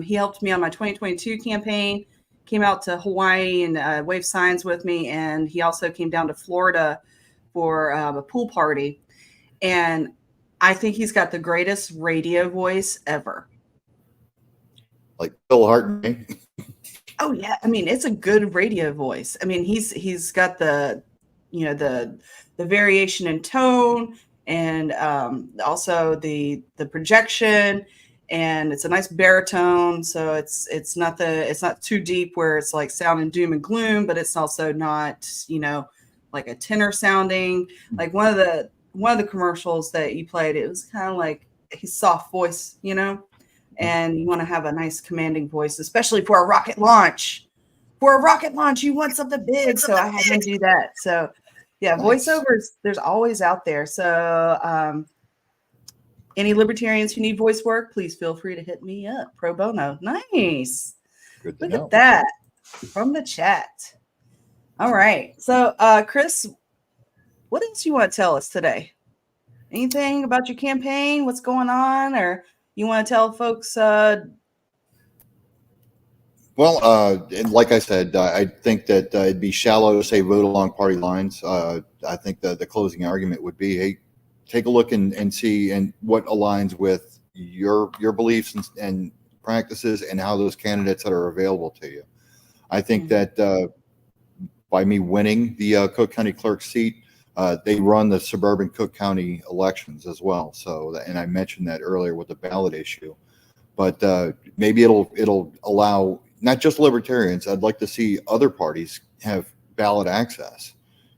He helped me on my 2022 campaign. Came out to Hawaii and waved signs with me, and he also came down to Florida for a pool party. And I think he's got the greatest radio voice ever. Like Phil Hart. Oh yeah, I mean it's a good radio voice. I mean he's got the the variation in tone and also the projection, and it's a nice baritone, so it's not too deep where it's like sounding doom and gloom, but it's also not like a tenor sounding. Like one of the commercials that you played, it was kind of like his soft voice, and you want to have a nice commanding voice, especially for a rocket launch. For a rocket launch, you want something big, so I had him do that. So yeah, nice. Voiceovers, there's always out there. So any libertarians who need voice work, please feel free to hit me up. Pro bono. Nice. Good to Look know. at that from the chat. All right. So Chris, what else you want to tell us today? Anything about your campaign? What's going on? Or you want to tell folks? Well, like I said, I think that it'd be shallow to say vote along party lines. I think the closing argument would be, hey, take a look and see and what aligns with your beliefs and practices and how those candidates that are available to you. I think that by me winning the Cook County Clerk seat, they run the suburban Cook County elections as well. So, and I mentioned that earlier with the ballot issue, but maybe it'll allow not just libertarians. I'd like to see other parties have ballot access.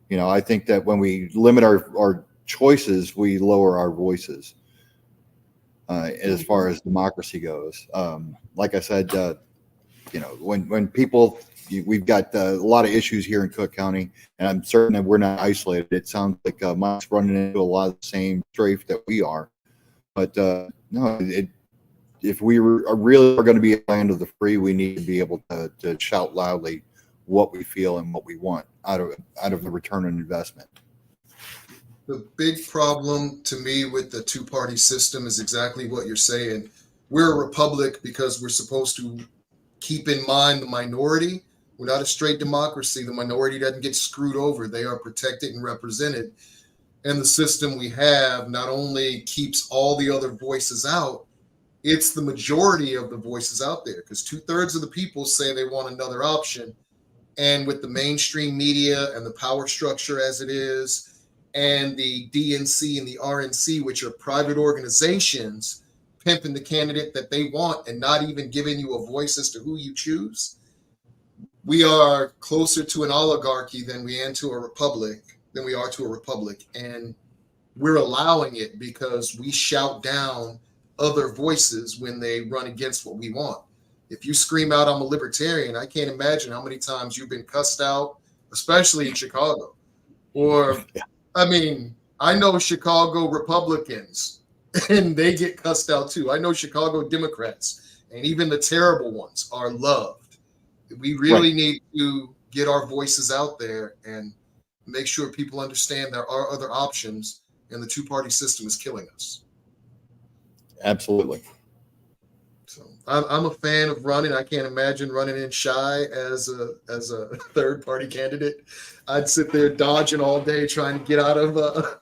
I think that when we limit our choices, we lower our voices as far as democracy goes. Like I said, when people, we've got a lot of issues here in Cook County, and I'm certain that we're not isolated. It sounds like Mike's running into a lot of the same strafe that we are. But no, if we really are going to be a land of the free, we need to be able to shout loudly what we feel and what we want out of the return on investment. The big problem to me with the two-party system is exactly what you're saying. We're a republic because we're supposed to keep in mind the minority. We're not a straight democracy. The minority doesn't get screwed over. They are protected and represented. And the system we have not only keeps all the other voices out, it's the majority of the voices out there, because 2/3 of the people say they want another option. And with the mainstream media and the power structure as it is, and the DNC and the RNC, which are private organizations, pimping the candidate that they want and not even giving you a voice as to who you choose, we are closer to an oligarchy than we are to a republic. than we are to a republic. And we're allowing it because we shout down other voices when they run against what we want. If you scream out, I'm a libertarian, I can't imagine how many times you've been cussed out, especially in Chicago. Or, I mean, I know Chicago Republicans and they get cussed out too. I know Chicago Democrats, and even the terrible ones are loved. We really need to get our voices out there and make sure people understand there are other options, and the two-party system is killing us. Absolutely. So I'm a fan of running. I can't imagine running in Shy as a third-party candidate. I'd sit there dodging all day trying to get out of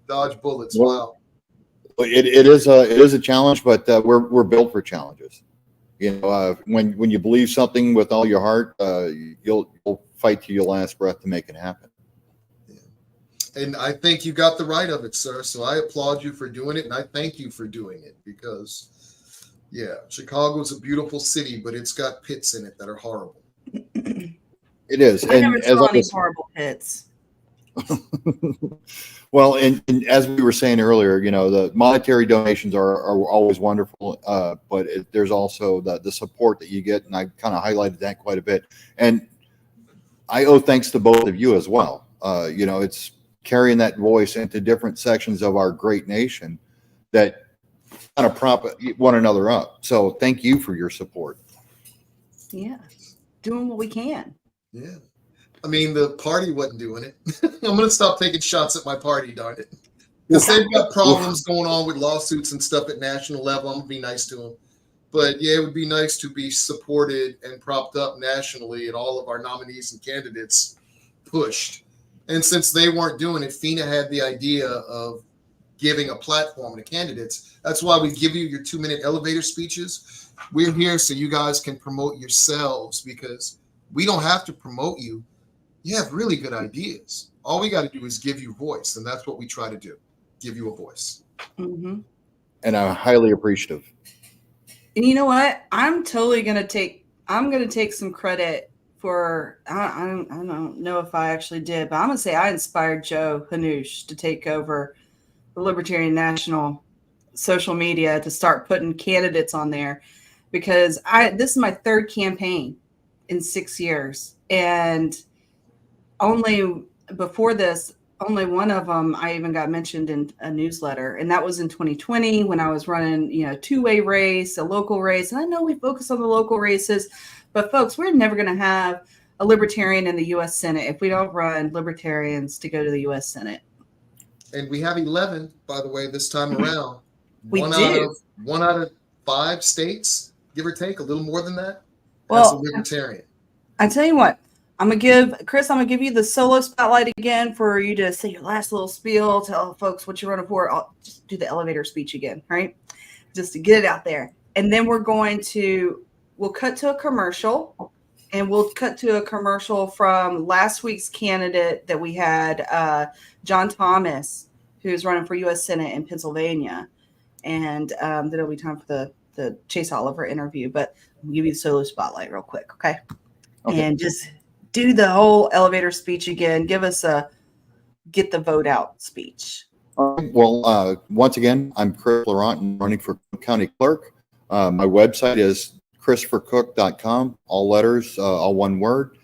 dodge bullets. Wow. It is a challenge, but we're built for challenges. When you believe something with all your heart, you'll fight to your last breath to make it happen. And I think you got the right of it, sir. So I applaud you for doing it, and I thank you for doing it because, Chicago's a beautiful city, but it's got pits in it that are horrible. It is. I never saw any horrible pits. Well, and as we were saying earlier, the monetary donations are always wonderful, but there's also the support that you get, and I kind of highlighted that quite a bit. And I owe thanks to both of you as well. It's carrying that voice into different sections of our great nation that kind of prop one another up. So thank you for your support. Yeah, doing what we can. Yeah. I mean, the party wasn't doing it. I'm going to stop taking shots at my party, darn it. Because they've got problems going on with lawsuits and stuff at national level. I'm going to be nice to them. But yeah, it would be nice to be supported and propped up nationally and all of our nominees and candidates pushed. And since they weren't doing it, FINA had the idea of giving a platform to candidates. That's why we give you your 2-minute elevator speeches. We're here so you guys can promote yourselves, because we don't have to promote you. You have really good ideas. All we got to do is give you voice, and that's what we try to do, give you a voice. Mm-hmm. And I'm highly appreciative. And you know what? I'm totally going to take some credit for, I don't know if I actually did, but I'm going to say I inspired Joe Hanush to take over the Libertarian National social media, to start putting candidates on there, because this is my third campaign in 6 years. And only before this, only one of them I even got mentioned in a newsletter, and that was in 2020 when I was running, a two-way race, a local race. And I know we focus on the local races, but folks, we're never going to have a libertarian in the U.S. Senate if we don't run libertarians to go to the U.S. Senate. And we have 11, by the way, this time around. One out of 5 states, give or take, a little more than that. Well, as a libertarian. I tell you what, I'm going to give you the solo spotlight again for you to say your last little spiel, tell folks what you're running for. I'll just do the elevator speech again, right? Just to get it out there. And then we'll cut to a commercial, and we'll cut to a commercial from last week's candidate that we had, John Thomas, who's running for U.S. Senate in Pennsylvania. And then it'll be time for the Chase Oliver interview, but I'll give you the solo spotlight real quick, okay? And just do the whole elevator speech again. Give us a get the vote out speech. Well, once again, I'm Chris Laurent, and running for County Clerk. My website is christophercook.com, all letters, all one word.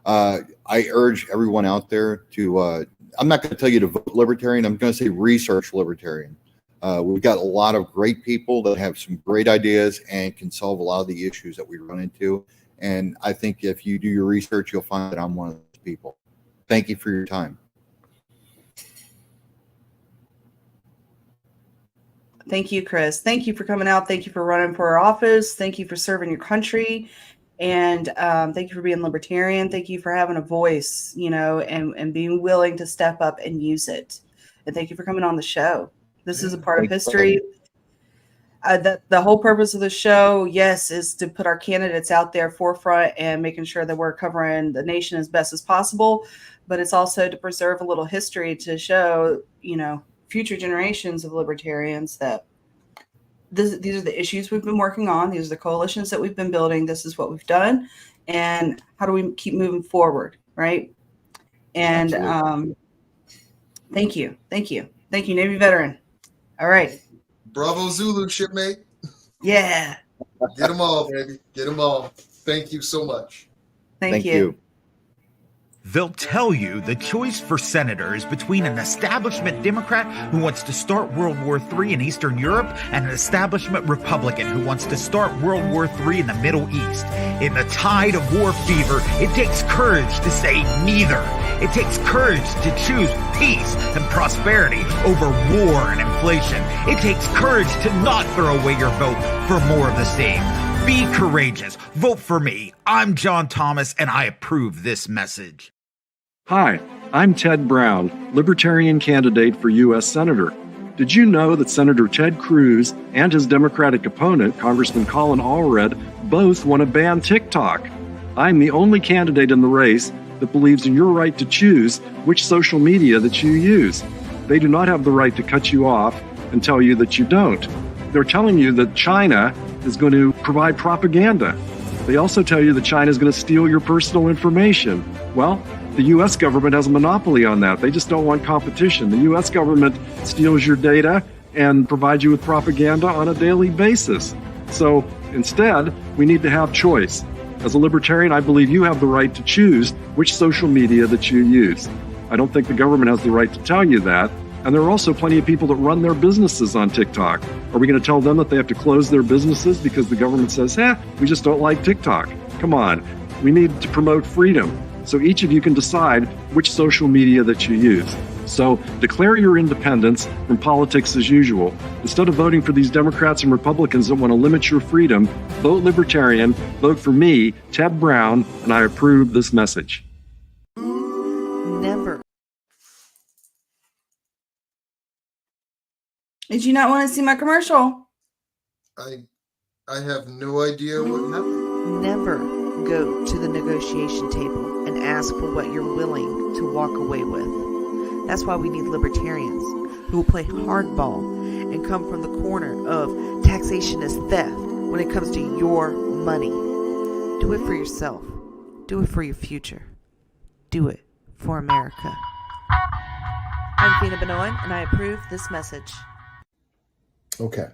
I urge everyone out there to, I'm not going to tell you to vote Libertarian. I'm going to say research Libertarian. We've got a lot of great people that have some great ideas and can solve a lot of the issues that we run into. And I think if you do your research, you'll find that I'm one of those people. Thank you for your time. Thank you, Chris. Thank you for coming out. Thank you for running for our office. Thank you for serving your country. And thank you for being libertarian. Thank you for having a voice, and being willing to step up and use it. And thank you for coming on the show. This is a part of history. The whole purpose of the show, yes, is to put our candidates out there forefront and making sure that we're covering the nation as best as possible. But it's also to preserve a little history to show, future generations of libertarians that these are the issues we've been working on. These are the coalitions that we've been building. This is what we've done. And how do we keep moving forward, right? And Thank you. Thank you. Thank you, Navy veteran. All right. Bravo Zulu, shipmate. Yeah. Get them all, baby. Get them all. Thank you so much. Thank you. They'll tell you the choice for senator is between an establishment Democrat who wants to start World War III in Eastern Europe and an establishment Republican who wants to start World War III in the Middle East. In the tide of war fever, it takes courage to say neither. It takes courage to choose peace and prosperity over war and inflation. It takes courage to not throw away your vote for more of the same. Be courageous. Vote for me. I'm John Thomas, and I approve this message. Hi, I'm Ted Brown, Libertarian candidate for U.S. Senator. Did you know that Senator Ted Cruz and his Democratic opponent, Congressman Colin Allred, both want to ban TikTok? I'm the only candidate in the race that believes in your right to choose which social media that you use. They do not have the right to cut you off and tell you that you don't. They're telling you that China is going to provide propaganda. They also tell you that China is going to steal your personal information. Well, the U.S. government has a monopoly on that. They just don't want competition. The U.S. government steals your data and provides you with propaganda on a daily basis. So instead, we need to have choice. As a libertarian, I believe you have the right to choose which social media that you use. I don't think the government has the right to tell you that. And there are also plenty of people that run their businesses on TikTok. Are we going to tell them that they have to close their businesses because the government says, we just don't like TikTok? Come on. We need to promote freedom. So each of you can decide which social media that you use. So declare your independence from politics as usual. Instead of voting for these Democrats and Republicans that want to limit your freedom, vote Libertarian, vote for me, Ted Brown, and I approve this message. Never. Did you not want to see my commercial? I have no idea what happened. Never go to the negotiation table and ask for what you're willing to walk away with. That's why we need libertarians who will play hardball and come from the corner of taxation is theft when it comes to your money. Do it for yourself. Do it for your future. Do it for America. I'm Fina Benoit, and I approve this message. Okay.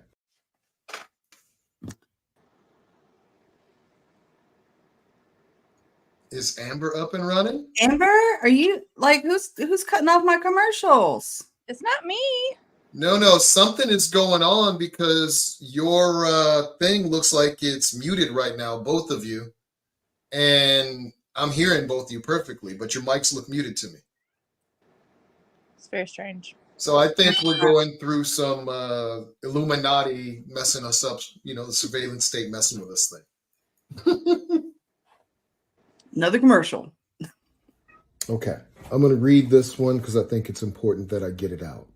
Is Amber up and running? Amber, are you like who's cutting off my commercials? It's not me. No, something is going on because your thing looks like it's muted right now, both of you. And I'm hearing both of you perfectly, but your mics look muted to me. It's very strange. So I think we're going through some Illuminati messing us up, the surveillance state messing with this thing. Another commercial. Okay. I'm going to read this one because I think it's important that I get it out.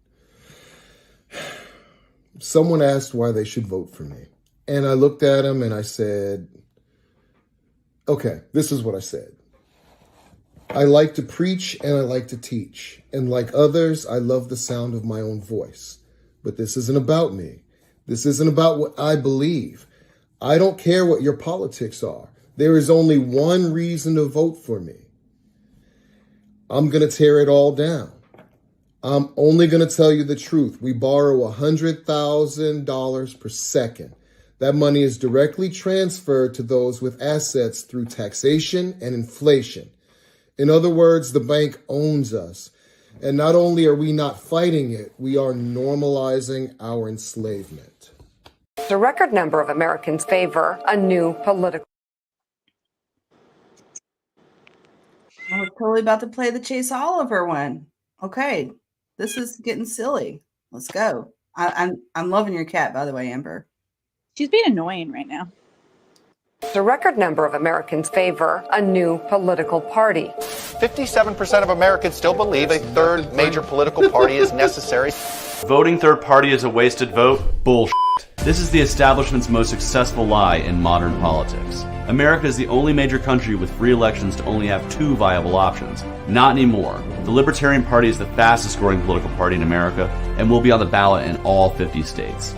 Someone asked why they should vote for me. And I looked at him and I said, okay, this is what I said. I like to preach and I like to teach. And like others, I love the sound of my own voice. But this isn't about me. This isn't about what I believe. I don't care what your politics are. There is only one reason to vote for me. I'm going to tear it all down. I'm only going to tell you the truth. We borrow $100,000 per second. That money is directly transferred to those with assets through taxation and inflation. In other words, the bank owns us. And not only are we not fighting it, we are normalizing our enslavement. A record number of Americans favor a new political. I was totally about to play the Chase Oliver one. Okay, this is getting silly. Let's go. I'm loving your cat, by the way, Amber. She's being annoying right now. A record number of Americans favor a new political party. 57% of Americans still believe a third major political party is necessary. Voting third party is a wasted vote? Bullshit. This is the establishment's most successful lie in modern politics. America is the only major country with free elections to only have two viable options. Not anymore. The Libertarian Party is the fastest growing political party in America and will be on the ballot in all 50 states.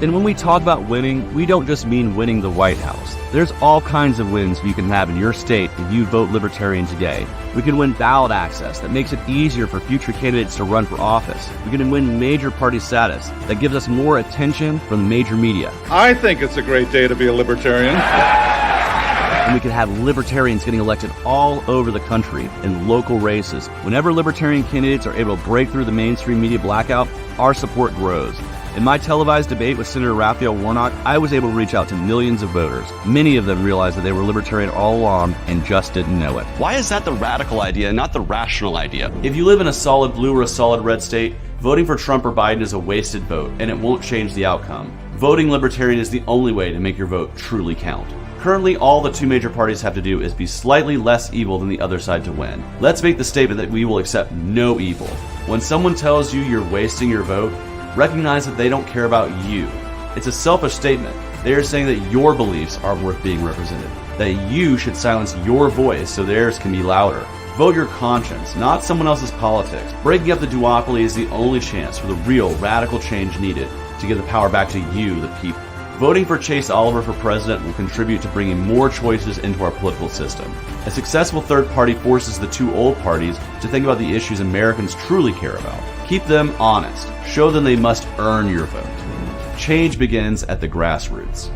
And when we talk about winning, we don't just mean winning the White House. There's all kinds of wins you can have in your state if you vote Libertarian today. We can win ballot access that makes it easier for future candidates to run for office. We can win major party status that gives us more attention from the major media. I think it's a great day to be a Libertarian. And we could have Libertarians getting elected all over the country in local races. Whenever Libertarian candidates are able to break through the mainstream media blackout, our support grows. In my televised debate with Senator Raphael Warnock, I was able to reach out to millions of voters. Many of them realized that they were Libertarian all along and just didn't know it. Why is that the radical idea, not the rational idea? If you live in a solid blue or a solid red state, voting for Trump or Biden is a wasted vote, and it won't change the outcome. Voting Libertarian is the only way to make your vote truly count. Currently, all the two major parties have to do is be slightly less evil than the other side to win. Let's make the statement that we will accept no evil. When someone tells you you're wasting your vote, recognize that they don't care about you. It's a selfish statement. They are saying that your beliefs are worth being represented, that you should silence your voice so theirs can be louder. Vote your conscience, not someone else's politics. Breaking up the duopoly is the only chance for the real radical change needed to give the power back to you, the people. Voting for Chase Oliver for president will contribute to bringing more choices into our political system. A successful third party forces the two old parties to think about the issues Americans truly care about. Keep them honest. Show them they must earn your vote. Change begins at the grassroots.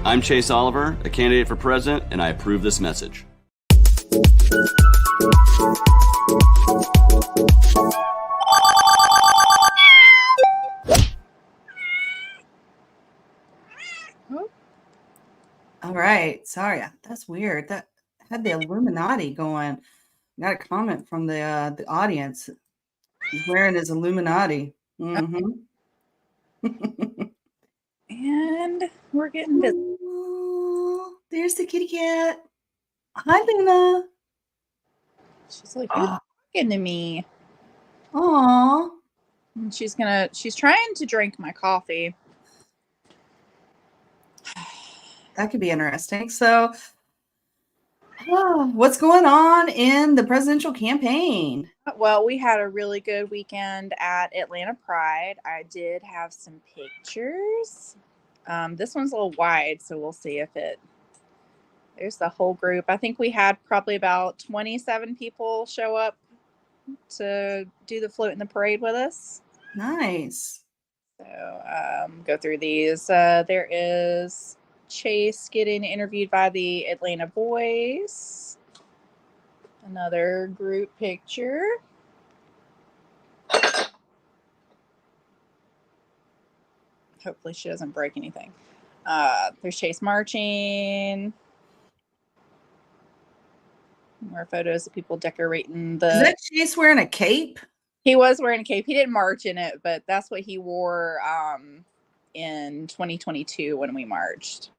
I'm Chase Oliver, a candidate for president, and I approve this message. All right. Sorry. That's weird. That had the Illuminati going. Got a comment from the audience. He's wearing his Illuminati. Mm-hmm. And we're getting busy. Ooh, there's the kitty cat. Hi, Luna. She's like, you're talking to me. Aw. And she's trying to drink my coffee. That could be interesting. So, what's going on in the presidential campaign? Well, we had a really good weekend at Atlanta Pride. I did have some pictures. This one's a little wide, so we'll see if there's the whole group. I think we had probably about 27 people show up to do the float in the parade with us. Nice. So, go through these. There is Chase getting interviewed by the Atlanta Voice. Another group picture. Hopefully she doesn't break anything. There's Chase marching. More photos of people decorating the... Is that Chase wearing a cape? He was wearing a cape. He didn't march in it, but that's what he wore in 2022 when we marched.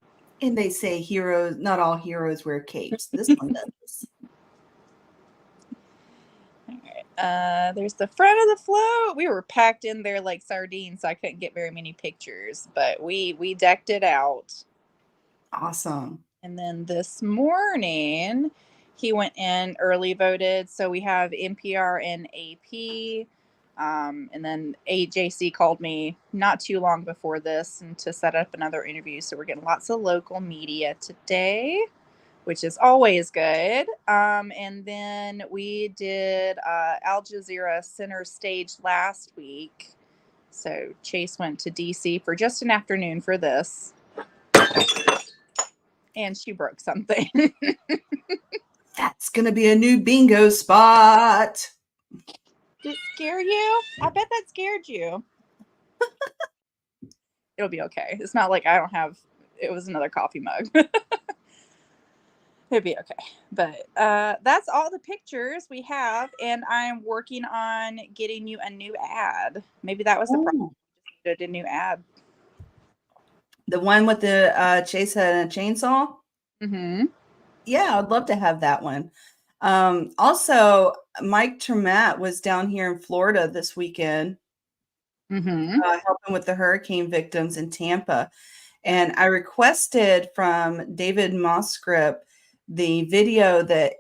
And they say heroes, not all heroes wear capes. This one does. All right. There's the front of the float. We were packed in there like sardines, so I couldn't get very many pictures, but we decked it out. Awesome. And then this morning, he went in early voted. So we have NPR and AP. And then AJC called me not too long before this and to set up another interview. So we're getting lots of local media today, which is always good. And then we did Al Jazeera center stage last week. So Chase went to DC for just an afternoon for this. And she broke something. That's going to be a new bingo spot. Did it scare you? I bet that scared you. It'll be okay. It's not like it was another coffee mug. It'll be okay. But that's all the pictures we have. And I'm working on getting you a new ad. Maybe that was the problem. Just needed a new ad. The one with the Chase had a chainsaw? Mm-hmm. Yeah, I'd love to have that one. Also, Mike Trematt was down here in Florida this weekend, helping with the hurricane victims in Tampa. And I requested from David Mosgrip the video that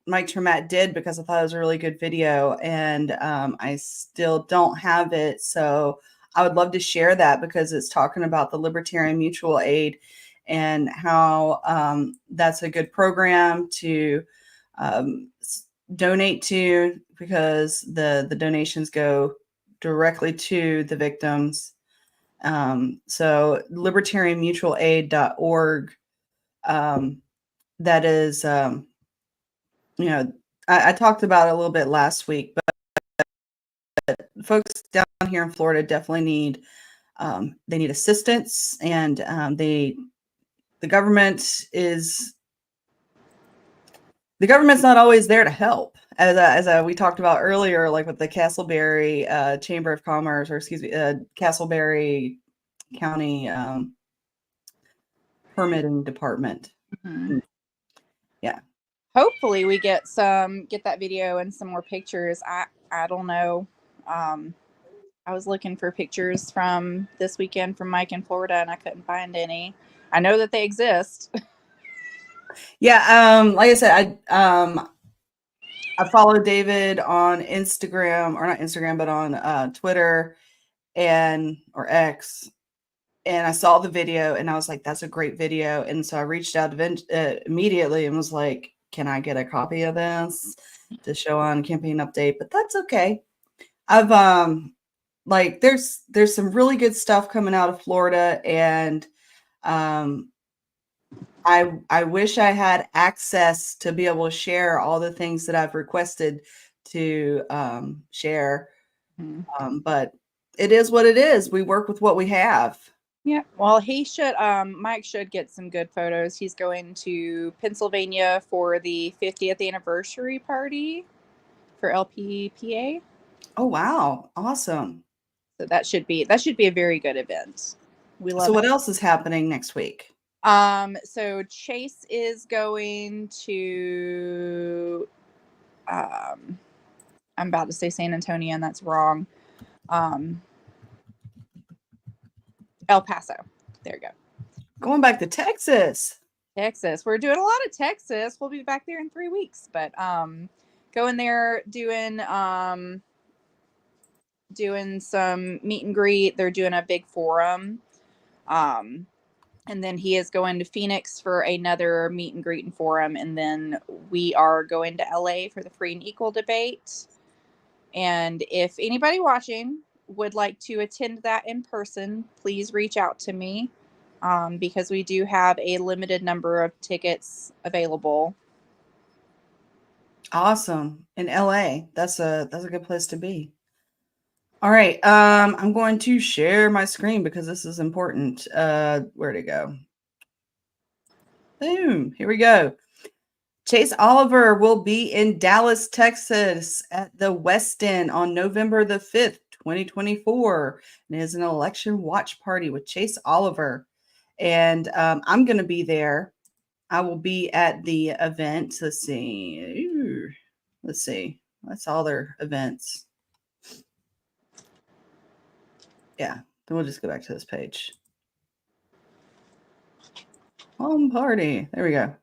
Mike Trematt did because I thought it was a really good video. And I still don't have it. So I would love to share that because it's talking about the Libertarian Mutual Aid and how that's a good program to donate to, because the donations go directly to the victims. So libertarianmutualaid.org, that is, I talked about it a little bit last week, but folks down here in Florida definitely need, they need assistance, and the government's not always there to help, as we talked about earlier, like with the Castleberry Chamber of Commerce, or excuse me, Castleberry County permitting department. Mhm. Yeah. Hopefully we get that video and some more pictures. I don't know. I was looking for pictures from this weekend from Mike in Florida, and I couldn't find any. I know that they exist. Yeah, like I said, I follow David on Instagram, or not Instagram, but on Twitter or X, and I saw the video, and I was like, "That's a great video." And so I reached out immediately and was like, "Can I get a copy of this to show on campaign update?" But that's okay. I've like there's some really good stuff coming out of Florida, and I wish I had access to be able to share all the things that I've requested to share. But it is what it is. We work with what we have. Yeah. Well, he should. Mike should get some good photos. He's going to Pennsylvania for the 50th anniversary party for LPPA. Oh wow! Awesome. So that should be a very good event. We love. So what else is happening next week? So Chase is going to. I'm about to say San Antonio, and that's wrong. El Paso. There you go. Going back to Texas. We're doing a lot of Texas. We'll be back there in 3 weeks, but going there, doing some meet and greet. They're doing a big forum. And then he is going to Phoenix for another meet and greet and forum. And then we are going to LA for the Free and Equal debate. And if anybody watching would like to attend that in person, please reach out to me, because we do have a limited number of tickets available. Awesome. In LA. That's a good place to be. All right. I'm going to share my screen because this is important. Where'd it go? Boom. Here we go. Chase Oliver will be in Dallas, Texas at the West End on November the 5th, 2024. And it is an election watch party with Chase Oliver. And I'm going to be there. I will be at the event. Let's see. That's all their events. Yeah. Then we'll just go back to this page. Home party. There we go.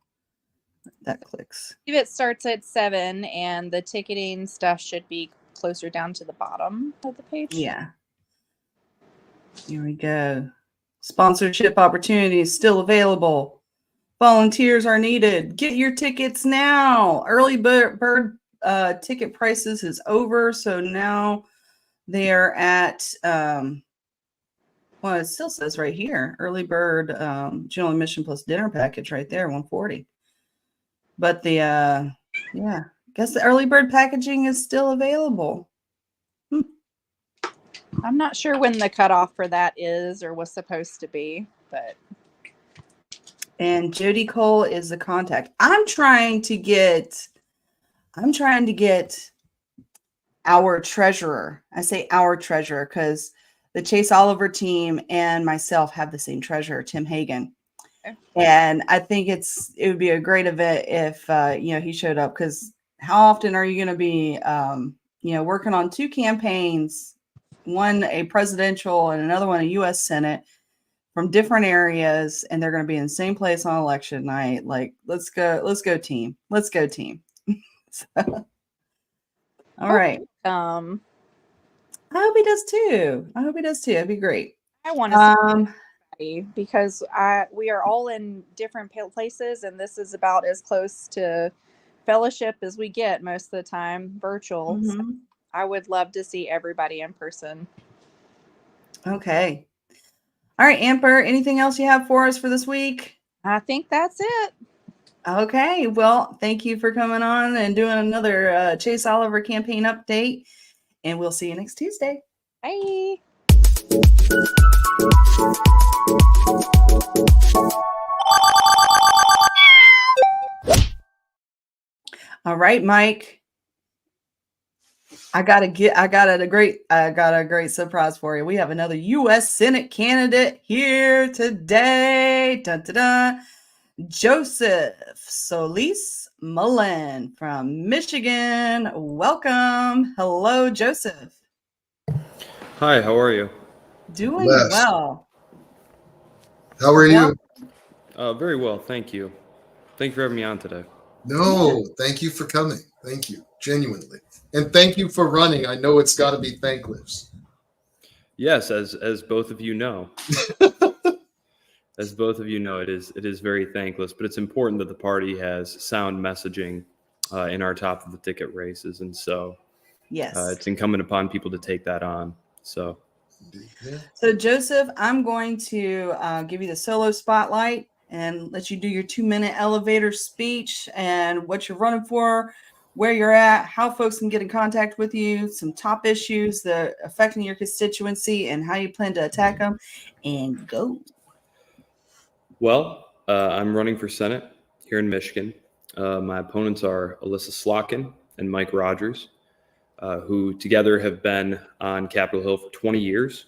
That clicks. It starts at 7, and the ticketing stuff should be closer down to the bottom of the page. Yeah. Here we go. Sponsorship opportunities still available. Volunteers are needed. Get your tickets now. Early bird ticket prices is over, so now they are at well, it still says right here, early bird general admission plus dinner package right there, $140. But the guess the early bird packaging is still available. I'm not sure when the cutoff for that is or was supposed to be, but. And Jody Cole is the contact. I'm trying to get our treasurer. I say our treasurer because the Chase Oliver team and myself have the same treasurer, Tim Hagan. Okay. And I think it would be a great event if he showed up, because how often are you going to be working on two campaigns, one a presidential and another one a U.S. Senate, from different areas, and they're going to be in the same place on election night? Like, let's go team. So, all right. I hope he does too. It'd be great. I want to see because we are all in different places, and this is about as close to fellowship as we get most of the time, virtual. Mm-hmm. So I would love to see everybody in person. Okay. All right, Amber, anything else you have for us for this week? I think that's it. Okay. Well, thank you for coming on and doing another Chase Oliver campaign update. And we'll see you next Tuesday. Bye. All right, Mike. I got a great surprise for you. We have another U.S. Senate candidate here today. Dun, dun, dun. Joseph Solis-Mullen from Michigan. Welcome. Hello, Joseph. Hi, how are you? Doing well. How are you? Very well, thank you. Thank you for having me on today. No, thank you for coming. Thank you, genuinely. And thank you for running. I know it's got to be thankless. Yes, as both of you know. As both of you know, it is very thankless, but it's important that the party has sound messaging in our top of the ticket races. And so yes, it's incumbent upon people to take that on. So Joseph, I'm going to give you the solo spotlight and let you do your 2-minute elevator speech and what you're running for, where you're at, how folks can get in contact with you, some top issues that are affecting your constituency and how you plan to attack them, and go. Well, I'm running for Senate here in Michigan. My opponents are Alyssa Slotkin and Mike Rogers, who together have been on Capitol Hill for 20 years.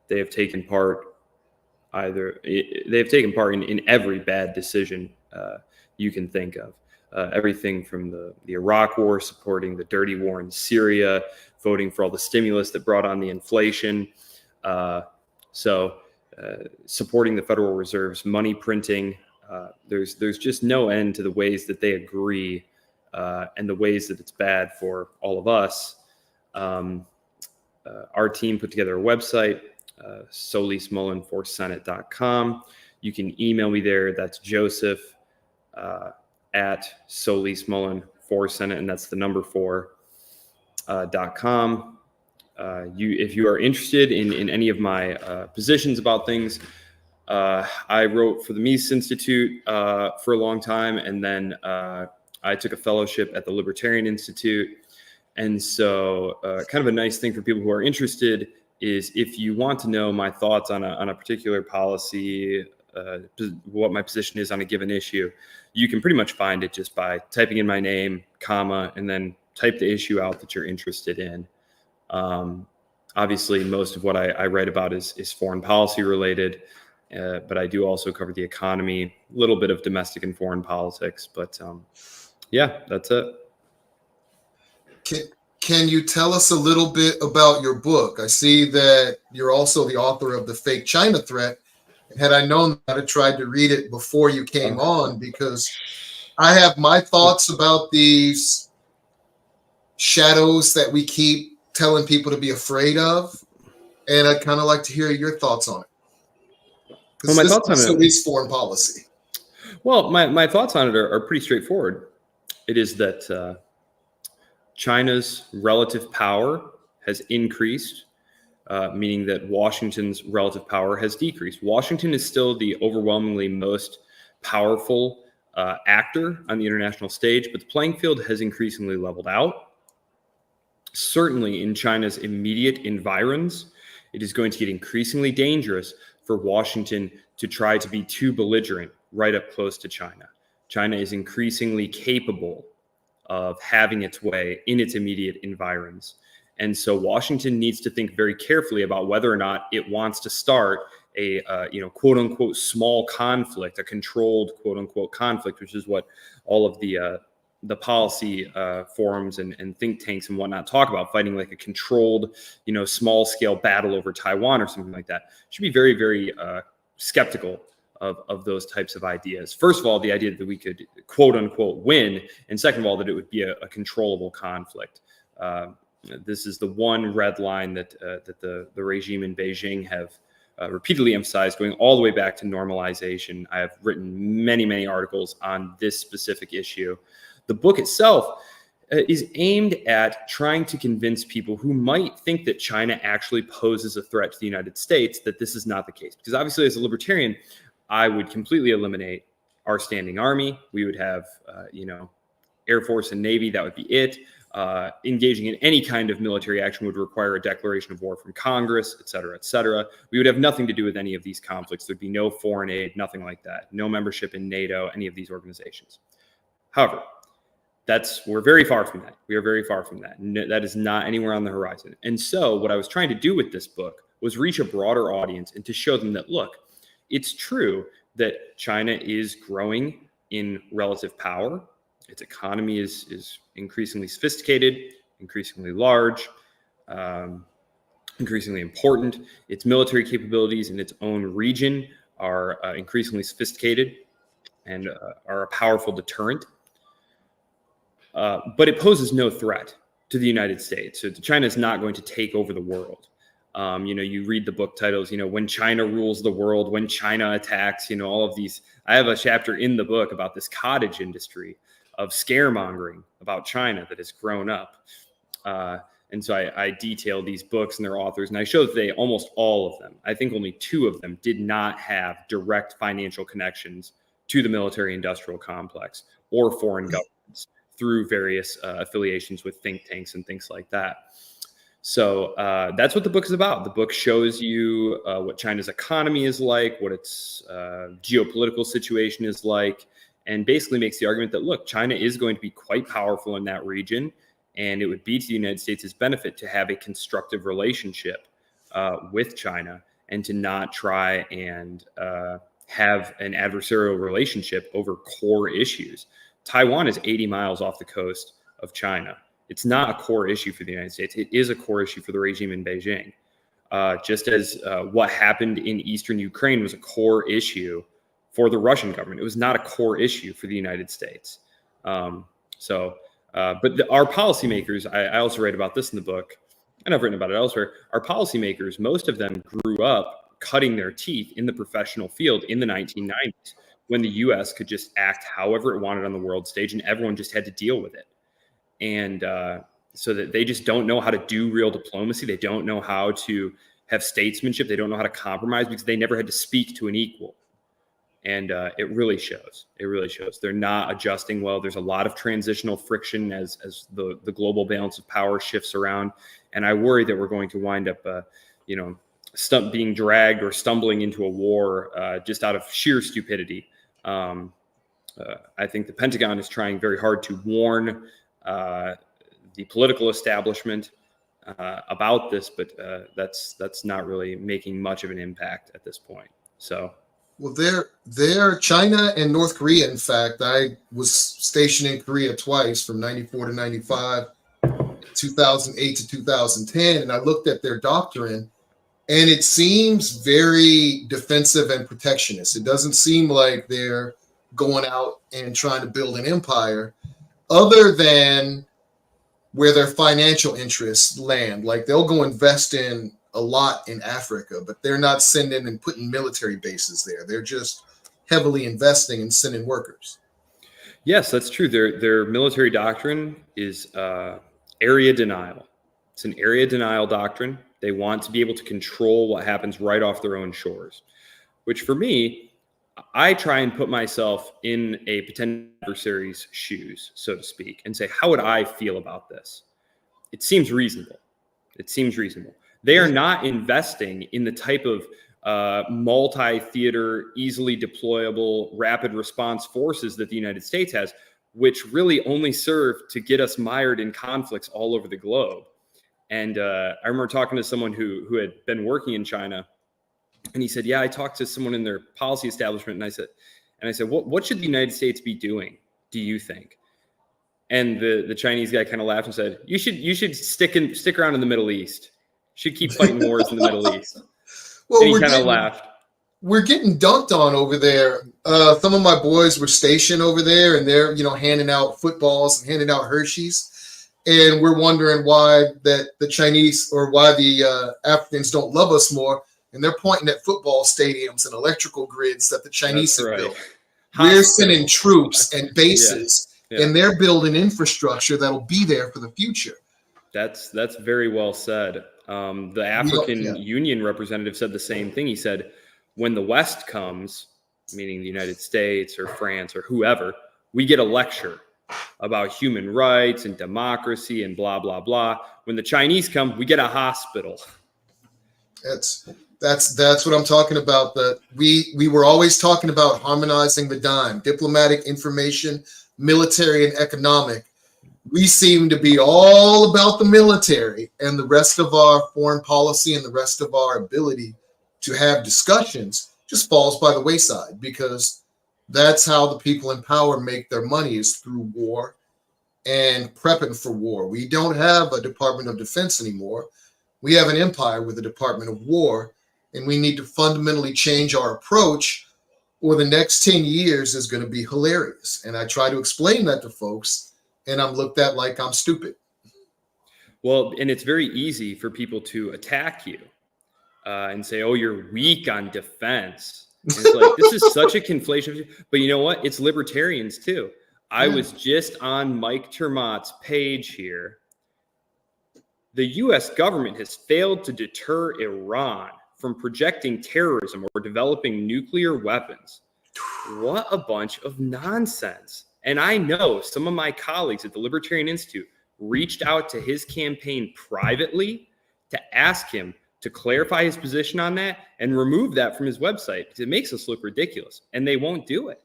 They have taken part in every bad decision you can think of. Everything from the Iraq war, supporting the dirty war in Syria, voting for all the stimulus that brought on the inflation. Supporting the Federal Reserve's money printing. There's just no end to the ways that they agree and the ways that it's bad for all of us. Our team put together a website, Solis-Mullen4Senate.com. You can email me there. That's Joseph at Solis-Mullen4Senate, and that's the number 4.com. If you are interested in any of my positions about things, I wrote for the Mises Institute for a long time, and then I took a fellowship at the Libertarian Institute. And so kind of a nice thing for people who are interested is if you want to know my thoughts on a particular policy, what my position is on a given issue, you can pretty much find it just by typing in my name, comma, and then type the issue out that you're interested in. Obviously, most of what I write about is foreign policy related, but I do also cover the economy, a little bit of domestic and foreign politics. But yeah, that's it. Can you tell us a little bit about your book? I see that you're also the author of The Fake China Threat. Had I known that, I tried to read it before you came on, because I have my thoughts about these shadows that we keep telling people to be afraid of, and I'd kind of like to hear your thoughts on it. Well, my thoughts on it, at least foreign policy. Well, my thoughts on it are pretty straightforward. It is that China's relative power has increased, meaning that Washington's relative power has decreased. Washington is still the overwhelmingly most powerful actor on the international stage, but the playing field has increasingly leveled out. Certainly in China's immediate environs, it is going to get increasingly dangerous for Washington to try to be too belligerent right up close to China. China is increasingly capable of having its way in its immediate environs. And so Washington needs to think very carefully about whether or not it wants to start a quote unquote small conflict, a controlled quote unquote conflict, which is what all of the policy forums and think tanks and whatnot talk about, fighting like a controlled, small scale battle over Taiwan or something like that. Should be very, very skeptical of those types of ideas. First of all, the idea that we could quote unquote win, and second of all, that it would be a controllable conflict. This is the one red line that the regime in Beijing have repeatedly emphasized, going all the way back to normalization. I have written many articles on this specific issue. The book itself is aimed at trying to convince people who might think that China actually poses a threat to the United States that this is not the case. Because obviously, as a libertarian, I would completely eliminate our standing army. We would have, Air Force and Navy. That would be it. Engaging in any kind of military action would require a declaration of war from Congress, et cetera, et cetera. We would have nothing to do with any of these conflicts. There'd be no foreign aid, nothing like that. No membership in NATO, any of these organizations. However, we're very far from that. We are very far from that. That is not anywhere on the horizon. And so what I was trying to do with this book was reach a broader audience and to show them that, look, it's true that China is growing in relative power. Its economy is increasingly sophisticated, increasingly large, increasingly important. Its military capabilities in its own region are increasingly sophisticated and are a powerful deterrent. But it poses no threat to the United States. So China is not going to take over the world. You read the book titles, When China Rules the World, When China Attacks, all of these. I have a chapter in the book about this cottage industry of scaremongering about China that has grown up. And so I detail these books and their authors, and I show that almost all of them, I think only 2 of them, did not have direct financial connections to the military-industrial complex or foreign governments through various affiliations with think tanks and things like that. So that's what the book is about. The book shows you what China's economy is like, what its geopolitical situation is like, and basically makes the argument that, look, China is going to be quite powerful in that region, and it would be to the United States' benefit to have a constructive relationship with China and to not try and have an adversarial relationship over core issues. Taiwan is 80 miles off the coast of China. It's not a core issue for the United States. It is a core issue for the regime in Beijing. Just as what happened in eastern Ukraine was a core issue for the Russian government. It was not a core issue for the United States. But our policymakers, I also write about this in the book, and I've written about it elsewhere. Our policymakers, most of them grew up cutting their teeth in the professional field in the 1990s, when the U.S. could just act however it wanted on the world stage, and everyone just had to deal with it. And so that they just don't know how to do real diplomacy. They don't know how to have statesmanship. They don't know how to compromise because they never had to speak to an equal. And it really shows. It really shows. They're not adjusting well. There's a lot of transitional friction as the global balance of power shifts around. And I worry that we're going to wind up, being dragged or stumbling into a war just out of sheer stupidity. I think the Pentagon is trying very hard to warn the political establishment about this, but that's not really making much of an impact at this point. So. Well, they're China and North Korea. In fact, I was stationed in Korea twice, from 94 to 95, 2008 to 2010. And I looked at their doctrine, and it seems very defensive and protectionist. It doesn't seem like they're going out and trying to build an empire, other than where their financial interests land. Like, they'll go invest in a lot in Africa, but they're not sending and putting military bases there. They're just heavily investing and sending workers. Yes, that's true. Their military doctrine is area denial. It's an area denial doctrine. They want to be able to control what happens right off their own shores, which for me, I try and put myself in a potential adversary's shoes, so to speak, and say, how would I feel about this? It seems reasonable. They are not investing in the type of multi-theater, easily deployable, rapid response forces that the United States has, which really only serve to get us mired in conflicts all over the globe. And I remember talking to someone who had been working in China, and he said, yeah, I talked to someone in their policy establishment, and I said, what should the United States be doing, do you think? And the Chinese guy kind of laughed and said, you should stick around in the Middle East. Should keep fighting wars in the Middle East. Well, and he kind of laughed. We're getting dunked on over there. Some of my boys were stationed over there, and they're handing out footballs and handing out Hershey's. and we're wondering why that the Chinese or why the Africans don't love us more, and they're pointing at football stadiums and electrical grids that the Chinese have built. We're sending troops and bases, and they're building infrastructure that'll be there for the future. That's very well said. The African Union representative said the same thing. He said, when the West comes, meaning the United States or France or whoever, we get a lecture about human rights and democracy and blah, blah, blah. When the Chinese come, we get a hospital. That's what I'm talking about. That we were always talking about harmonizing the dime, diplomatic, information, military, and economic. We seem to be all about the military, and the rest of our foreign policy and the rest of our ability to have discussions just falls by the wayside, because that's how the people in power make their money, is through war and prepping for war. We don't have a Department of Defense anymore. We have an empire with a Department of War, and we need to fundamentally change our approach, or the next 10 years is going to be hilarious. And I try to explain that to folks, and I'm looked at like I'm stupid. Well, and it's very easy for people to attack you and say, oh, you're weak on defense. And it's like, this is such a conflation. But you know what? It's libertarians too. I was just on Mike Termott's page here. The U.S. government has failed to deter Iran from projecting terrorism or developing nuclear weapons. What a bunch of nonsense. And I know some of my colleagues at the Libertarian Institute reached out to his campaign privately to ask him to clarify his position on that and remove that from his website, because it makes us look ridiculous, and they won't do it.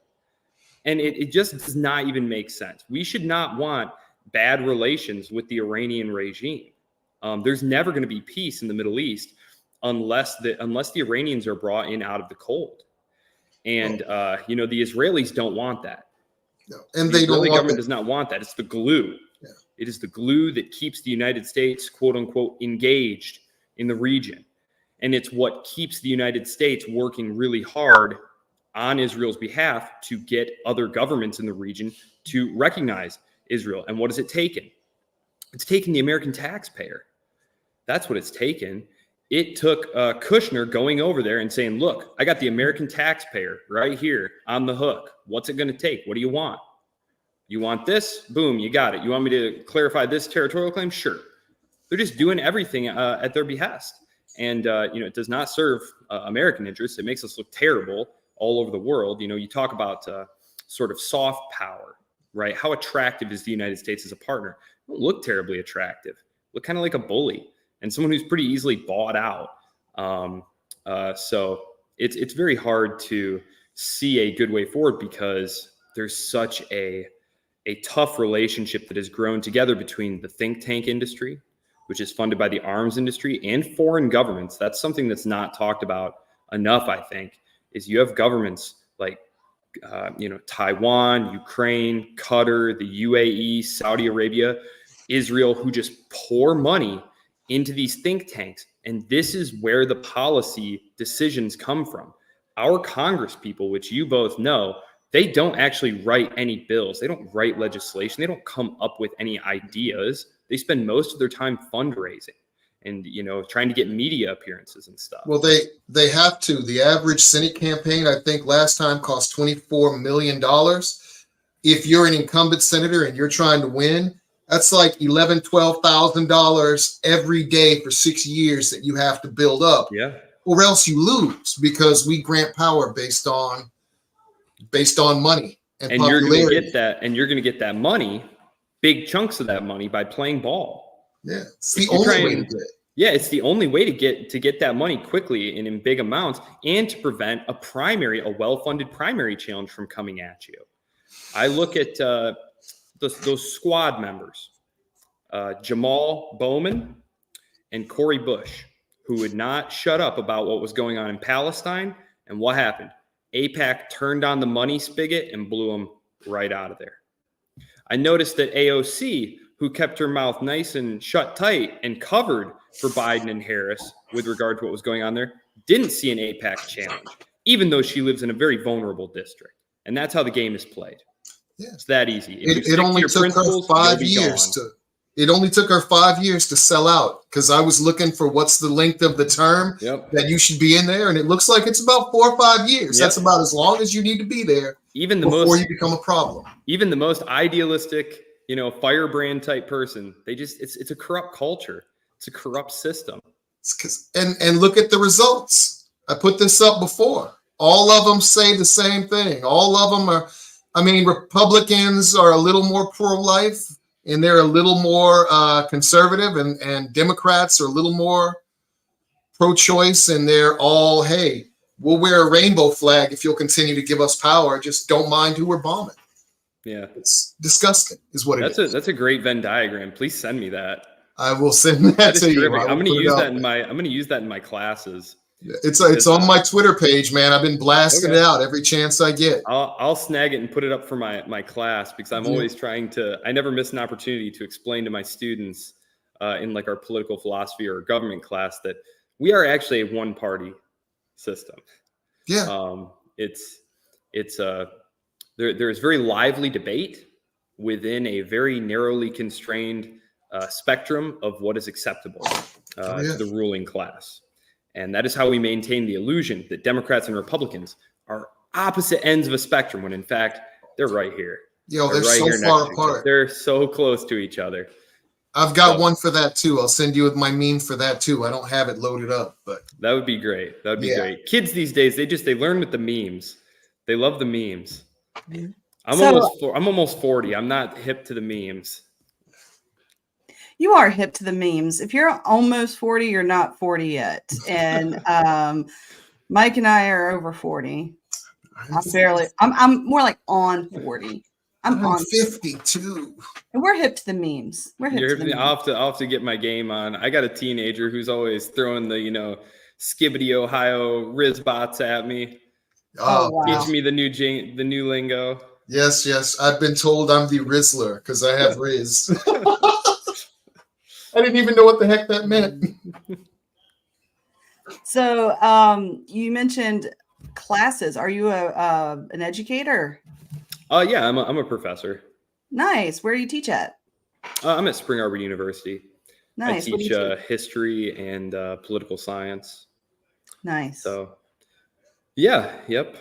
And it just does not even make sense. We should not want bad relations with the Iranian regime. There's never going to be peace in the Middle East unless the Iranians are brought in out of the cold. And the Israelis don't want that. No. And the the Israeli government does not want that. It's the glue. Yeah. It is the glue that keeps the United States, quote unquote, engaged in the region. And it's what keeps the United States working really hard on Israel's behalf to get other governments in the region to recognize Israel. And what has it taken? It's taken the American taxpayer. That's what it's taken. It took Kushner going over there and saying, look, I got the American taxpayer right here on the hook. What's it going to take? What do you want? You want this? Boom, you got it. You want me to clarify this territorial claim? Sure. They're just doing everything at their behest. And, it does not serve American interests. It makes us look terrible all over the world. You talk about sort of soft power, right? How attractive is the United States as a partner? It don't look terribly attractive. Look kind of like a bully and someone who's pretty easily bought out. So it's very hard to see a good way forward, because there's such a tough relationship that has grown together between the think tank industry, which is funded by the arms industry, and foreign governments. That's something that's not talked about enough, I think, is you have governments like, Taiwan, Ukraine, Qatar, the UAE, Saudi Arabia, Israel, who just pour money into these think tanks. And this is where the policy decisions come from. Our Congress people, which you both know, they don't actually write any bills. They don't write legislation. They don't come up with any ideas. They spend most of their time fundraising and, trying to get media appearances and stuff. Well, they have to. The average Senate campaign, I think last time, cost $24 million. If you're an incumbent senator and you're trying to win, that's like $11,000, $12,000 every day for 6 years that you have to build up. Yeah. Or else you lose, because we grant power based on money and you're going to get that, and you're going to get that money, big chunks of that money, by playing ball. Yeah, it's the only way to do it. Yeah, it's the only way to get that money quickly and in big amounts, and to prevent a well-funded primary challenge from coming at you. I look at those squad members, Jamal Bowman and Cori Bush, who would not shut up about what was going on in Palestine. And what happened? AIPAC turned on the money spigot and blew them right out of there. I noticed that AOC, who kept her mouth nice and shut tight and covered for Biden and Harris with regard to what was going on there, didn't see an AIPAC challenge, even though she lives in a very vulnerable district. And that's how the game is played. Yeah. It's that easy. It only took her 5 years It only took her 5 years to sell out because I was looking for what's the length of the term that you should be in there. And it looks like it's about 4 or 5 years. That's about as long as you need to be there before you become a problem. Even the most idealistic, firebrand type person, it's a corrupt culture. It's a corrupt system. And look at the results. I put this up before. All of them say the same thing. All of them are, Republicans are a little more pro-life and they're a little more conservative, and Democrats are a little more pro-choice, and they're all, hey, we'll wear a rainbow flag if you'll continue to give us power. Just don't mind who we're bombing. Yeah. It's disgusting is what it is. That's a great Venn diagram. Please send me that. I will send that to you. I'm going to use that in my classes. It's on my Twitter page, man. I've been blasting it out every chance I get. I'll snag it and put it up for my class, because I'm always I never miss an opportunity to explain to my students in like our political philosophy or government class that we are actually a one-party system. Yeah. There's very lively debate within a very narrowly constrained spectrum of what is acceptable to the ruling class. And that is how we maintain the illusion that Democrats and Republicans are opposite ends of a spectrum, when in fact, they're right here. They're right so far apart. They're so close to each other. I've got one for that too. I'll send you with my meme for that too. I don't have it loaded up, but that would be great. That would be great. Kids these days, they learn with the memes. They love the memes. I'm almost 40. I'm not hip to the memes. You are hip to the memes. If you're almost 40, you're not 40 yet. And Mike and I are over 40. I'm more like on 40. I'm on 52. And we're hip to the memes. I'll have to get my game on. I got a teenager who's always throwing the, Skibbity Ohio Riz bots at me. Wow. Teach me the new lingo. Yes. I've been told I'm the Rizzler because I have Riz. I didn't even know what the heck that meant. So you mentioned classes. Are you an educator? Yeah, I'm a professor. Nice. Where do you teach at? I'm at Spring Arbor University. Nice. I teach history and political science. Nice. So, yep.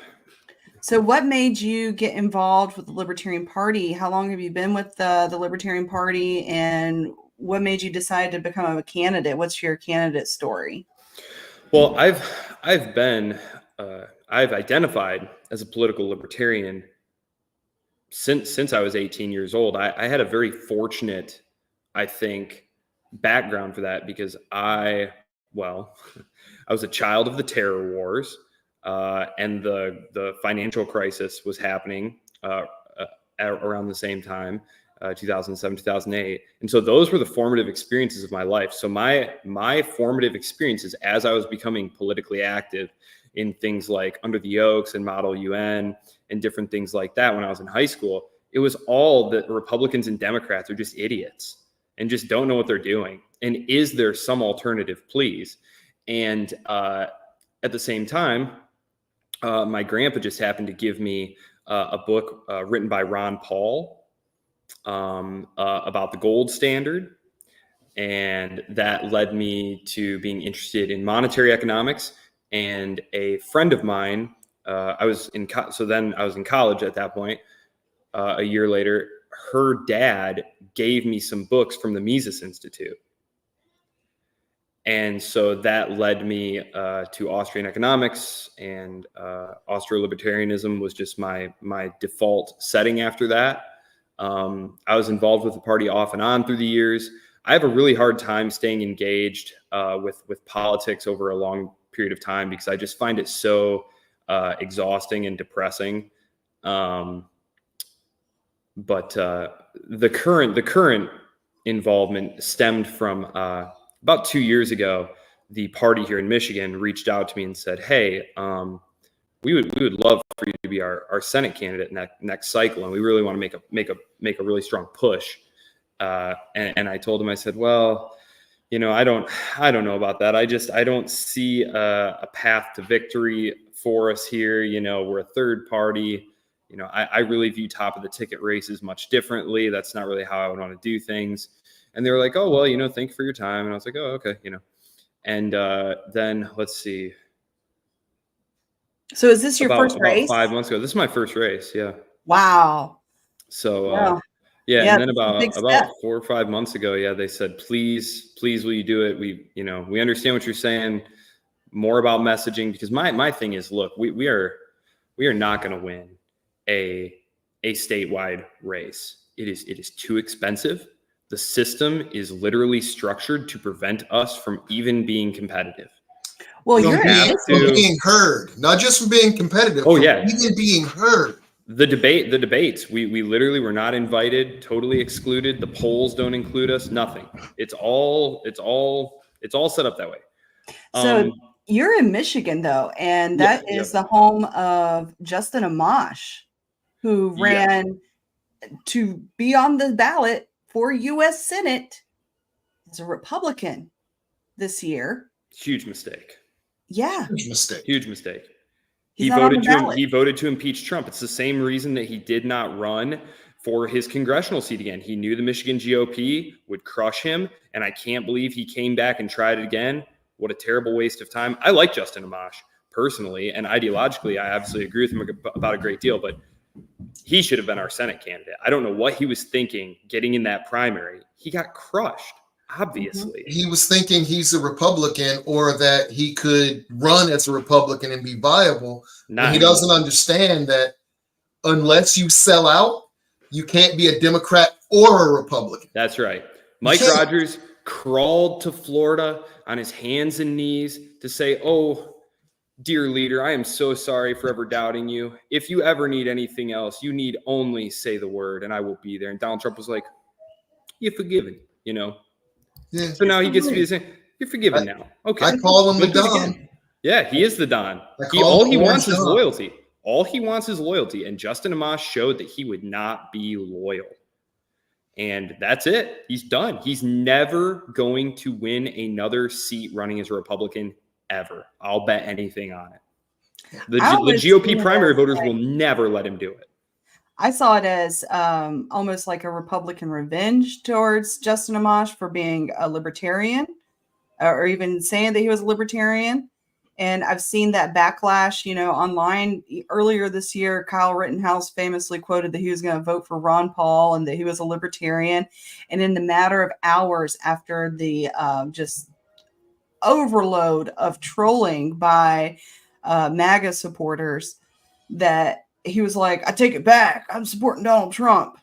So what made you get involved with the Libertarian Party? How long have you been with the Libertarian Party, and what made you decide to become a candidate? What's your candidate story? Well, I've identified as a political libertarian since I was 18 years old. I had a very fortunate, I think, background for that, because I was a child of the terror wars, and the financial crisis was happening around the same time. 2007, 2008. And so those were the formative experiences of my life. So my formative experiences as I was becoming politically active in things like Under the Oaks and Model UN and different things like that when I was in high school, it was all that Republicans and Democrats are just idiots and just don't know what they're doing. And is there some alternative, please? And at the same time, my grandpa just happened to give me a book written by Ron Paul, about the gold standard, and that led me to being interested in monetary economics. And a friend of mine, I was in college at that point. A year later, her dad gave me some books from the Mises Institute, and so that led me to Austrian economics, and Austro-libertarianism was just my default setting after that. I was involved with the party off and on through the years. I have a really hard time staying engaged with politics over a long period of time, because I just find it so exhausting and depressing. But the current involvement stemmed from about 2 years ago. The party here in Michigan reached out to me and said, "Hey, we would love for you to be our Senate candidate next cycle, and we really want to make a really strong push." And I told him, I said, "Well, I don't know about that. I don't see a path to victory for us here. We're a third party. I really view top of the ticket races much differently. That's not really how I would want to do things." And they were like, oh, well, thank you for your time. And I was like, oh, okay, And then let's see. So is this your first race? About 5 months ago. This is my first race. Yeah. Wow. So, Wow. yeah. And then about 4 or 5 months ago, they said, please, will you do it? We understand what you're saying, more about messaging, because my thing is, look, we are not going to win a statewide race. It is too expensive. The system is literally structured to prevent us from even being competitive. Well, from being heard, not just from being competitive. Oh, yeah. Even being heard. The debates, we literally were not invited, totally excluded. The polls don't include us, nothing. It's all set up that way. So you're in Michigan though, and that is the home of Justin Amash, who ran to be on the ballot for U.S. Senate as a Republican this year. Huge mistake. Yeah. Huge mistake. He voted to impeach Trump. It's the same reason that he did not run for his congressional seat again. He knew the Michigan GOP would crush him, and I can't believe he came back and tried it again. What a terrible waste of time. I like Justin Amash personally, and ideologically, I absolutely agree with him about a great deal, but he should have been our Senate candidate. I don't know what he was thinking getting in that primary. He got crushed, obviously. He was thinking he's a Republican, or that he could run as a Republican and be viable. And he doesn't understand that unless you sell out, you can't be a Democrat or a Republican. That's right. Mike Rogers crawled to Florida on his hands and knees to say, oh, dear leader, I am so sorry for ever doubting you. If you ever need anything else, you need only say the word and I will be there. And Donald Trump was like, you're forgiven, Yeah. So now he gets to be saying, you're forgiven now. Okay. I call him the Don. Yeah, he is the Don. All he wants is loyalty. All he wants is loyalty. And Justin Amash showed that he would not be loyal. And that's it. He's done. He's never going to win another seat running as a Republican ever. I'll bet anything on it. The GOP primary voters will never let him do it. I saw it as almost like a Republican revenge towards Justin Amash for being a libertarian, or even saying that he was a libertarian. And I've seen that backlash, online. Earlier this year, Kyle Rittenhouse famously quoted that he was going to vote for Ron Paul and that he was a libertarian. And in the matter of hours after the just overload of trolling by MAGA supporters, that he was like, I take it back. I'm supporting Donald Trump.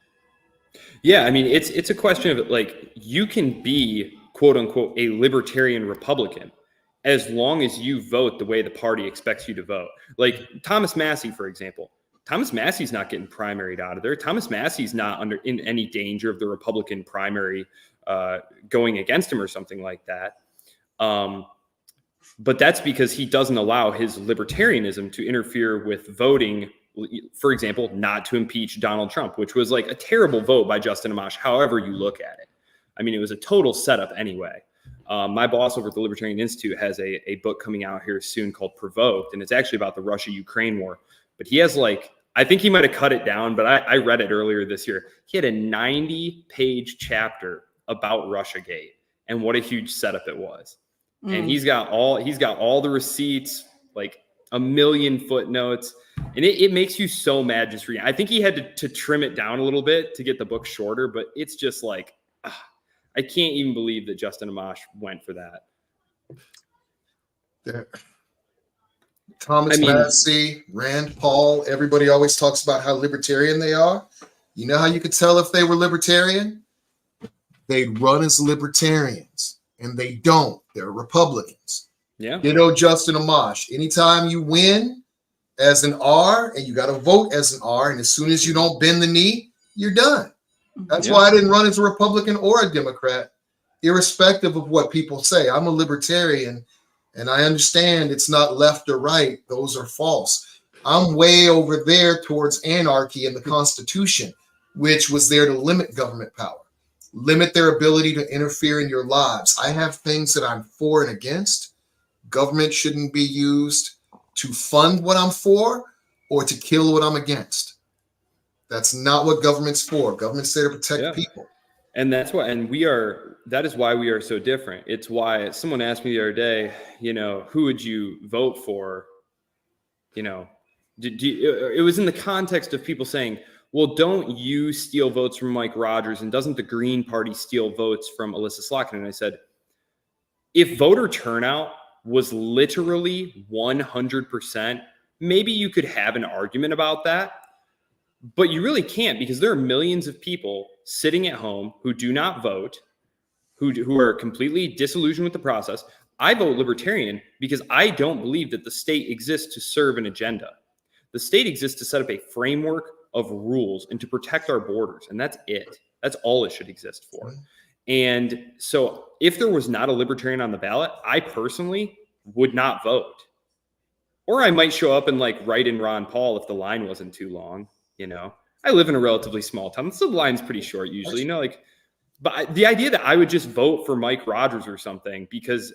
Yeah, I mean, it's a question of like, you can be, quote unquote, a libertarian Republican as long as you vote the way the party expects you to vote. Like Thomas Massie, for example. Thomas Massie's not getting primaried out of there. Thomas Massie's not in any danger of the Republican primary going against him or something like that. But that's because he doesn't allow his libertarianism to interfere with voting, for example, not to impeach Donald Trump, which was like a terrible vote by Justin Amash, however you look at it. I mean, it was a total setup anyway. My boss over at the Libertarian Institute has a book coming out here soon called Provoked, and it's actually about the Russia-Ukraine war. But he has I think he might have cut it down, but I read it earlier this year. He had a 90-page chapter about Russiagate and what a huge setup it was. And he's got all the receipts, like a million footnotes, and it makes you so mad just reading. I think he had to trim it down a little bit to get the book shorter, but it's just like, I can't even believe that Justin Amash went for that. Yeah. Thomas Massie, Rand Paul, everybody always talks about how libertarian they are. You know how you could tell if they were libertarian? They'd run as libertarians, and they don't. They're Republicans. Yeah. Justin Amash. Anytime you win as an R and you got to vote as an R, and as soon as you don't bend the knee, you're done. That's why I didn't run as a Republican or a Democrat, irrespective of what people say. I'm a libertarian, and I understand it's not left or right. Those are false. I'm way over there towards anarchy in the Constitution, which was there to limit government power, limit their ability to interfere in your lives. I have things that I'm for and against. Government shouldn't be used to fund what I'm for or to kill what I'm against. That's not what government's for. Government's there to protect people. And that's why, that is why we are so different. It's why someone asked me the other day, who would you vote for? It was in the context of people saying, well, don't you steal votes from Mike Rogers, and doesn't the Green Party steal votes from Alyssa Slotkin? And I said, if voter turnout was literally 100%, maybe you could have an argument about that, but you really can't, because there are millions of people sitting at home who do not vote, who are completely disillusioned with the process. I vote Libertarian because I don't believe that the state exists to serve an agenda. The state exists to set up a framework of rules and to protect our borders. And that's it. That's all it should exist for. And so if there was not a Libertarian on the ballot, I personally would not vote. Or I might show up and write in Ron Paul if the line wasn't too long. I live in a relatively small town, so the line's pretty short usually, but the idea that I would just vote for Mike Rogers or something, because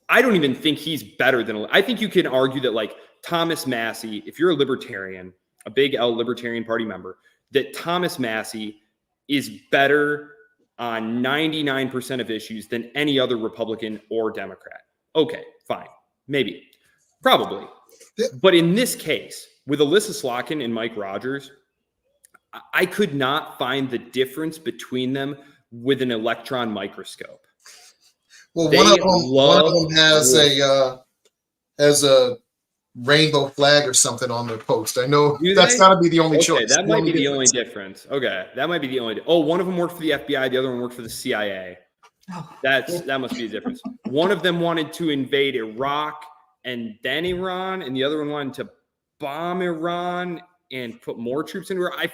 I don't even think he's better than, I think you can argue that Thomas Massey, if you're a Libertarian, a big L Libertarian Party member, that Thomas Massey is better on 99% of issues than any other Republican or Democrat. Okay, fine. Maybe. Probably. But in this case, with Alyssa Slotkin and Mike Rogers, I could not find the difference between them with an electron microscope. Well, one of them has a rainbow flag or something on their post. I know that's got to be the only choice. That might be the only difference. Okay, that might be the only. Oh, one of them worked for the FBI, the other one worked for the CIA. That must be the difference. One of them wanted to invade Iraq and then Iran, and the other one wanted to bomb Iran and put more troops in Iraq. I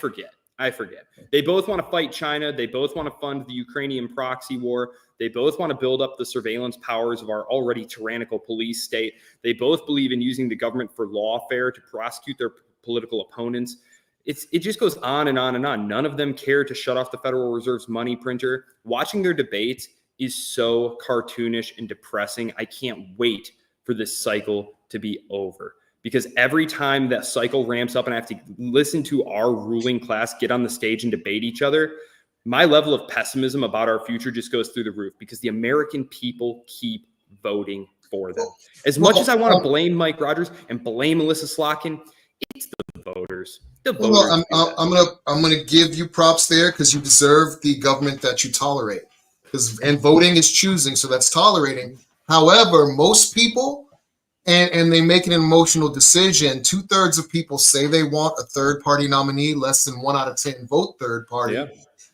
forget. They both want to fight China. They both want to fund the Ukrainian proxy war. They both want to build up the surveillance powers of our already tyrannical police state. They both believe in using the government for lawfare to prosecute their political opponents. It just goes on and on and on. None of them care to shut off the Federal Reserve's money printer. Watching their debates is so cartoonish and depressing. I can't wait for this cycle to be over. Because every time that cycle ramps up and I have to listen to our ruling class get on the stage and debate each other, my level of pessimism about our future just goes through the roof, because the American people keep voting for them. As much as I want to blame Mike Rogers and blame Alyssa Slotkin, it's the voters. I'm gonna give you props there, because you deserve the government that you tolerate. And voting is choosing, so that's tolerating. However, most people, and they make an emotional decision. 2/3 of people say they want a third party nominee. Less than 1 out of 10 vote third party. Yeah.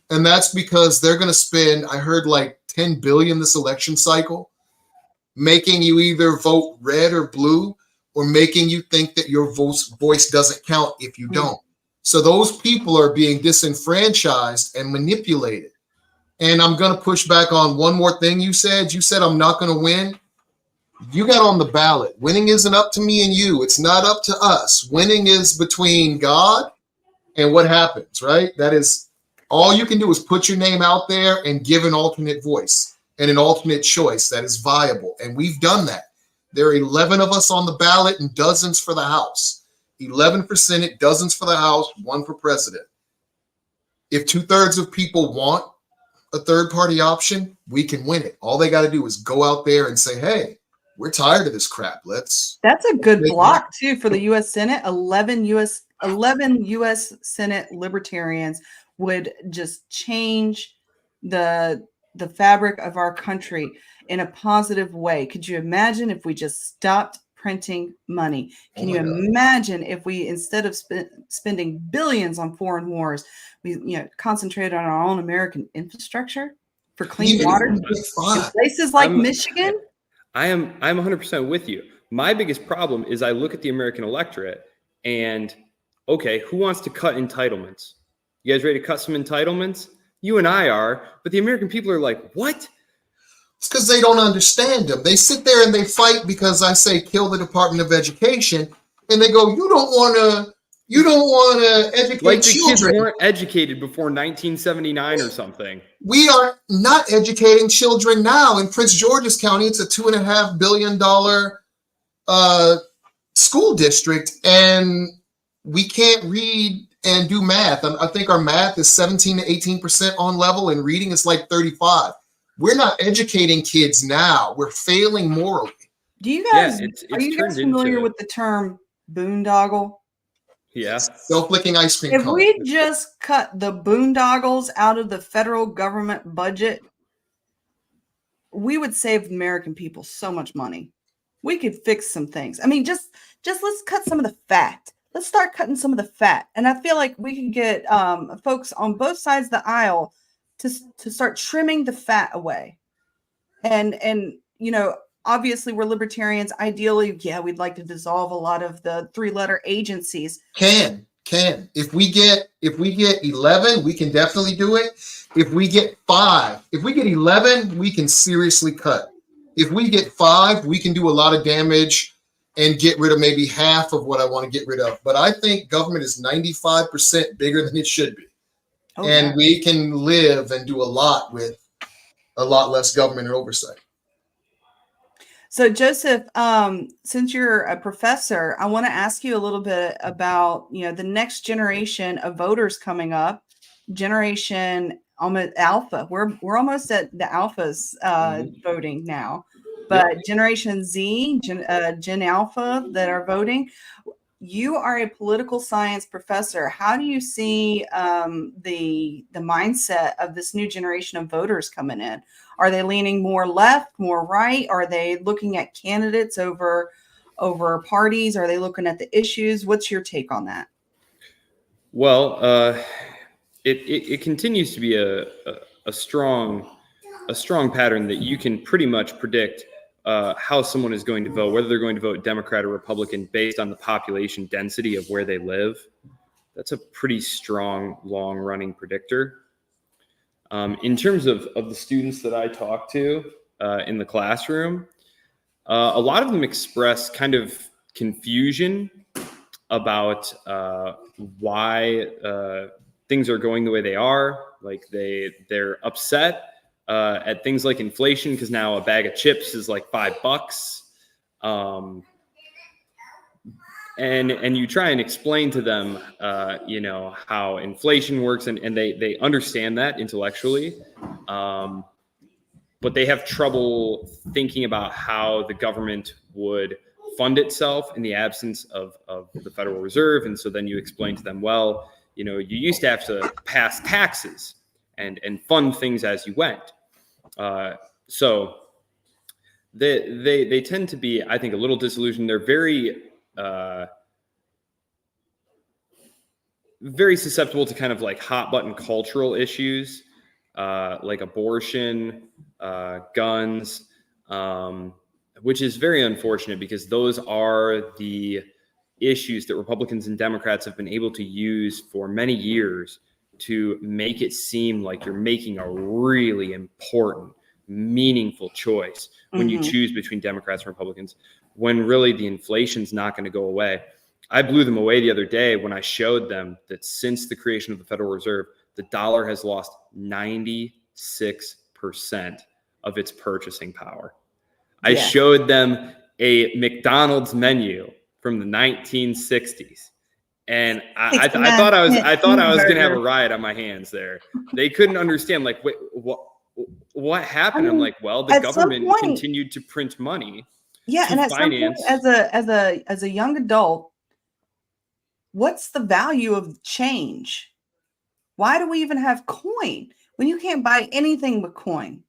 And that's because they're going to spend, I heard, $10 billion this election cycle, making you either vote red or blue, or making you think that your voice doesn't count if you don't. So those people are being disenfranchised and manipulated. And I'm going to push back on one more thing you said. You said I'm not going to win. You got on the ballot. Winning isn't up to me and you. It's not up to us. Winning is between God and what happens, right? That is all you can do, is put your name out there and give an alternate voice and an alternate choice that is viable. And we've done that. There are 11 of us on the ballot and dozens for the House. 11 for Senate, dozens for the House, 1 for president. If 2/3 of people want a third party option, we can win it. All they got to do is go out there and say, hey, we're tired of this crap. That's a good block too for the U.S. Senate. 11 U.S. Senate Libertarians would just change the fabric of our country in a positive way. Could you imagine if we just stopped printing money? Can you imagine if we, instead of spending billions on foreign wars, we concentrated on our own American infrastructure for clean water in places like Michigan? I'm 100% with you. My biggest problem is I look at the American electorate and, okay, who wants to cut entitlements? You guys ready to cut some entitlements? You and I are, but the American people are like, what? It's because they don't understand them. They sit there and they fight because I say kill the Department of Education, and they go, you don't want to educate like the children. Kids weren't educated before 1979 or something. We are not educating children now. In Prince George's County, it's a $2.5 billion school district, and we can't read and do math. I think our math is 17 to 18% on level, and reading is like 35. We're not educating kids now. We're failing morally. Do you guys, it's are you guys turned familiar into- with the term boondoggle? Yeah. Self-licking ice cream If cone. we just cut the boondoggles out of the federal government budget, we would save the American people so much money. We could fix some things. I mean, just let's cut some of the fat. Let's start cutting some of the fat. And I feel like we can get folks on both sides of the aisle to start trimming the fat away. And you know, obviously we're libertarians. Ideally, yeah, we'd like to dissolve a lot of the 3-letter agencies. Can. If we get 11, we can definitely do it. If we get 5, if we get 11, we can seriously cut. If we get 5, we can do a lot of damage and get rid of maybe half of what I want to get rid of. But I think government is 95% bigger than it should be. Okay. And we can live and do a lot with a lot less government and oversight. So Joseph, since you're a professor, I want to ask you a little bit about, you know, the next generation of voters coming up, generation alpha. We're almost at the alphas voting now, but Generation Z, Gen Alpha that are voting. You are a political science professor. How do you see the mindset of this new generation of voters coming in? Are they leaning more left, more right? Are they looking at candidates over parties? Are they looking at the issues? What's your take on that? Well, it continues to be a strong pattern that you can pretty much predict how someone is going to vote, whether they're going to vote Democrat or Republican based on the population density of where they live. That's a pretty strong, long-running predictor. In terms of the students that I talk to in the classroom, a lot of them express kind of confusion about why things are going the way they are. Like they're upset at things like inflation because now a bag of chips is like $5. And you try and explain to them, you know, how inflation works, and they understand that intellectually, but they have trouble thinking about how the government would fund itself in the absence of the Federal Reserve. And so then you explain to them, well, you know, you used to have to pass taxes and fund things as you went. So they tend to be, I think, a little disillusioned. They're very susceptible to kind of like hot button cultural issues, like abortion, guns, which is very unfortunate because those are the issues that Republicans and Democrats have been able to use for many years to make it seem like you're making a really important, meaningful choice when you choose between Democrats and Republicans, when really the inflation's not going to go away. I blew them away the other day when I showed them that since the creation of the Federal Reserve, the dollar has lost 96% of its purchasing power. I showed them a McDonald's menu from the 1960s. And I thought I was going to have a riot on my hands there. They couldn't understand, like, wait, what happened? I mean, I'm like, well, the government continued to print money. Yeah, and at some point, as a young adult, what's the value of change? Why do we even have coin when you can't buy anything with coin?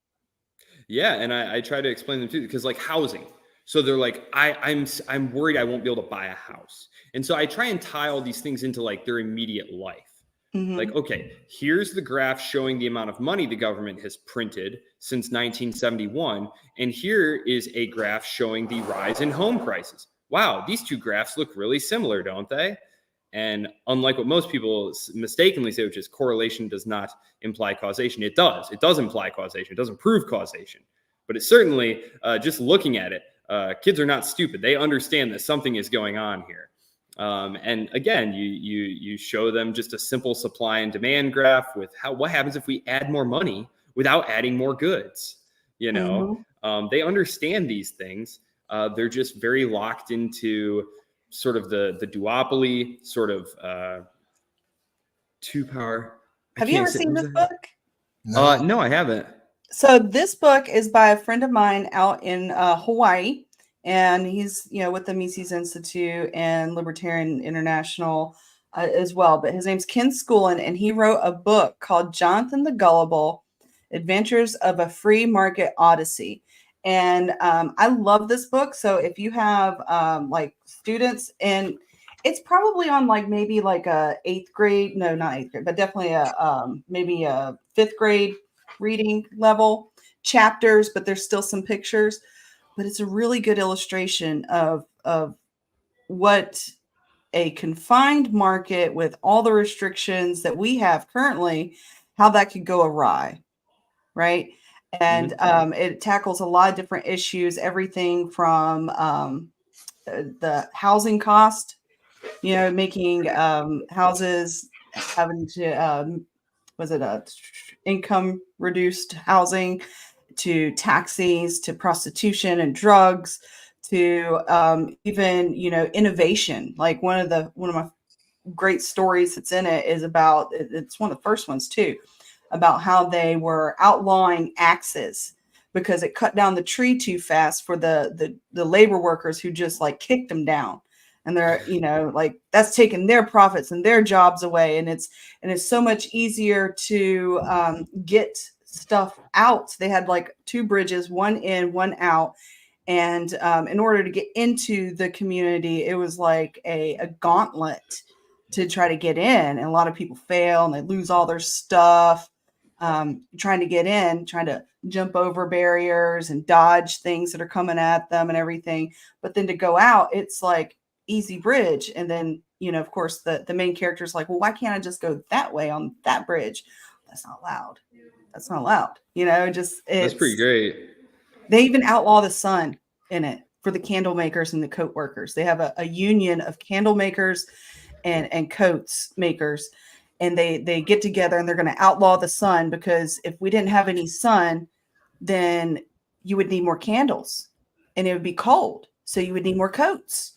Yeah, and I try to explain them too, because like housing. So they're like, I'm worried I won't be able to buy a house. And so I try and tie all these things into like their immediate life. Like, okay, here's the graph showing the amount of money the government has printed since 1971. And here is a graph showing the rise in home prices. Wow, these two graphs look really similar, don't they? And unlike what most people mistakenly say, which is correlation does not imply causation, it does. It does imply causation. It doesn't prove causation. But it's certainly, just looking at it, kids are not stupid. They understand that something is going on here. And again, you show them just a simple supply and demand graph with what happens if we add more money without adding more goods. You know, they understand these things. They're just very locked into sort of the duopoly, sort of Two Power. Have you ever seen this book? No, I haven't. So this book is by a friend of mine out in Hawaii, and he's with the Mises Institute and Libertarian International as well. But his name's Ken Schoolin, and he wrote a book called Jonathan the Gullible: Adventures of a Free Market Odyssey. And I love this book. So if you have like students, and it's probably on like maybe like a 8th grade, no, not 8th grade, but definitely maybe a 5th grade reading level chapters, but there's still some pictures. But it's a really good illustration of what a confined market with all the restrictions that we have currently, how that could go awry, right? And it tackles a lot of different issues, everything from the housing cost, making houses having to, income reduced housing, to taxis, to prostitution and drugs, to even, innovation. Like one of my great stories that's in it is about, it's one of the first ones too, about how they were outlawing axes because it cut down the tree too fast for the labor workers who just like kicked them down. And they're, like that's taking their profits and their jobs away. And it's so much easier to get stuff out. They had like 2 bridges, one in, one out. And in order to get into the community, it was like a gauntlet to try to get in. And a lot of people fail and they lose all their stuff. Trying to get in, trying to jump over barriers and dodge things that are coming at them and everything. But then to go out, it's like easy bridge. And then, of course, the main character is like, well, why can't I just go that way on that bridge? That's not allowed. That's not allowed. That's pretty great. They even outlaw the sun in it for the candle makers and the coat workers. They have a union of candle makers and coats makers. And they get together and they're going to outlaw the sun, because if we didn't have any sun, then you would need more candles and it would be cold. So you would need more coats.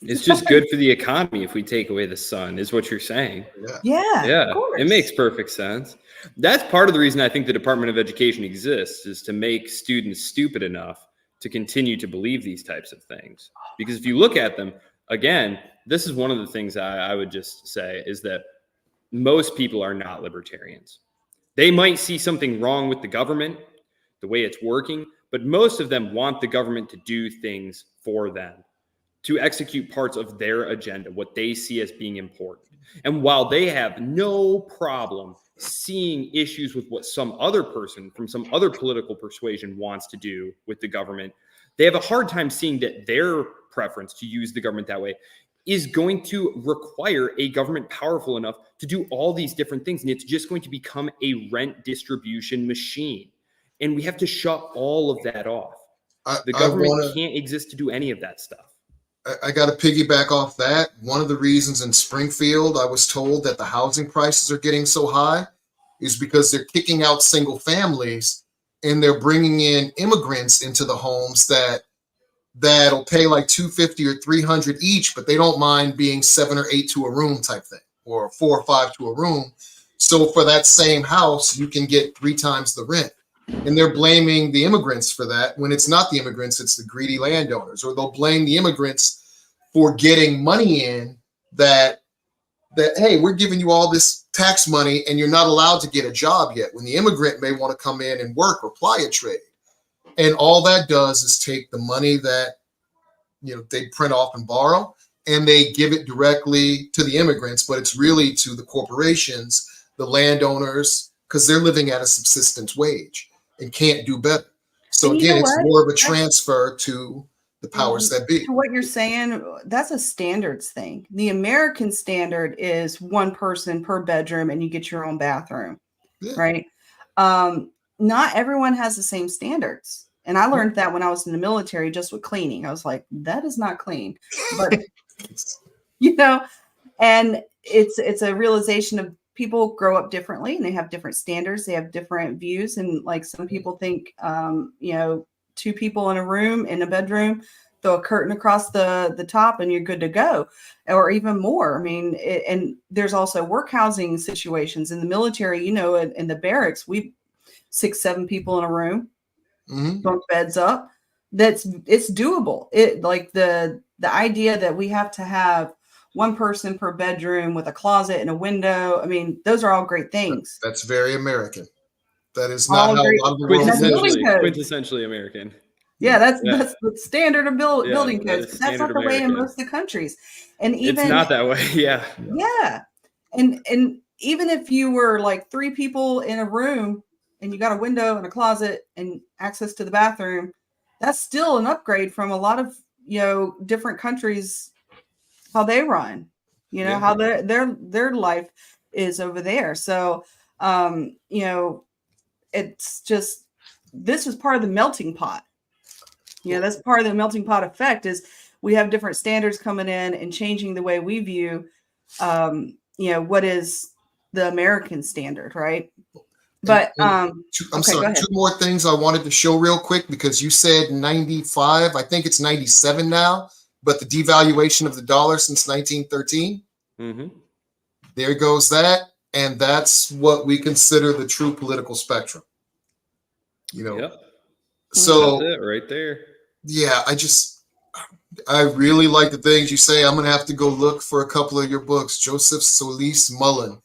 It's just good for the economy if we take away the sun, is what you're saying. Yeah. Of course. It makes perfect sense. That's part of the reason I think the Department of Education exists, is to make students stupid enough to continue to believe these types of things. Because if you look at them, again, this is one of the things I would just say is that most people are not libertarians. They might see something wrong with the government, the way it's working, but most of them want the government to do things for them, to execute parts of their agenda, what they see as being important. And while they have no problem seeing issues with what some other person from some other political persuasion wants to do with the government, they have a hard time seeing that their preference to use the government that way is going to require a government powerful enough to do all these different things. And it's just going to become a rent distribution machine. And we have to shut all of that off. The government can't exist to do any of that stuff. I got to piggyback off that. One of the reasons in Springfield I was told that the housing prices are getting so high is because they're kicking out single families and they're bringing in immigrants into the homes that'll pay like $250 or $300 each, but they don't mind being 7 or 8 to a room type thing, or 4 or 5 to a room. So for that same house, you can get 3 times the rent. And they're blaming the immigrants for that when it's not the immigrants, it's the greedy landowners. Or they'll blame the immigrants for getting money in that hey, we're giving you all this tax money and you're not allowed to get a job yet, when the immigrant may want to come in and work or ply a trade. And all that does is take the money that they print off and borrow, and they give it directly to the immigrants, but it's really to the corporations, the landowners, because they're living at a subsistence wage and can't do better. So again, it's more of a transfer to the powers that be. What you're saying, that's a standards thing. The American standard is 1 person per bedroom and you get your own bathroom, right? Not everyone has the same standards. And I learned that when I was in the military, just with cleaning. I was like, that is not clean. But, and it's a realization of people grow up differently and they have different standards. They have different views. And like some people think, 2 people in a room, in a bedroom, throw a curtain across the top and you're good to go, or even more. I mean, and there's also work housing situations in the military, you know, in the barracks, 6, 7 people in a room, bunk beds up. It's doable. It like the idea that we have to have one person per bedroom with a closet and a window. I mean, those are all great things. That's very American. That is not All how great. a lot of the world Quintessentially American. Yeah, that's the standard of building that codes. is But that's not standard the way in American. most of the countries. And even It's not that way. Yeah. Yeah. And even if you were like 3 people in a room and you got a window and a closet and access to the bathroom, that's still an upgrade from a lot of, you know, different countries, how they run, you know, how their life is over there. So, you know, it's just, this is part of the melting pot. You know, that's part of the melting pot effect is we have different standards coming in and changing the way we view, you know, what is the American standard, right? But I'm sorry, 2 more things I wanted to show real quick, because you said 95, I think it's 97 now, but the devaluation of the dollar since 1913. There goes that. And that's what we consider the true political spectrum. You know, so that's it right there. Yeah, I really like the things you say. I'm going to have to go look for a couple of your books, Joseph Solis-Mullen,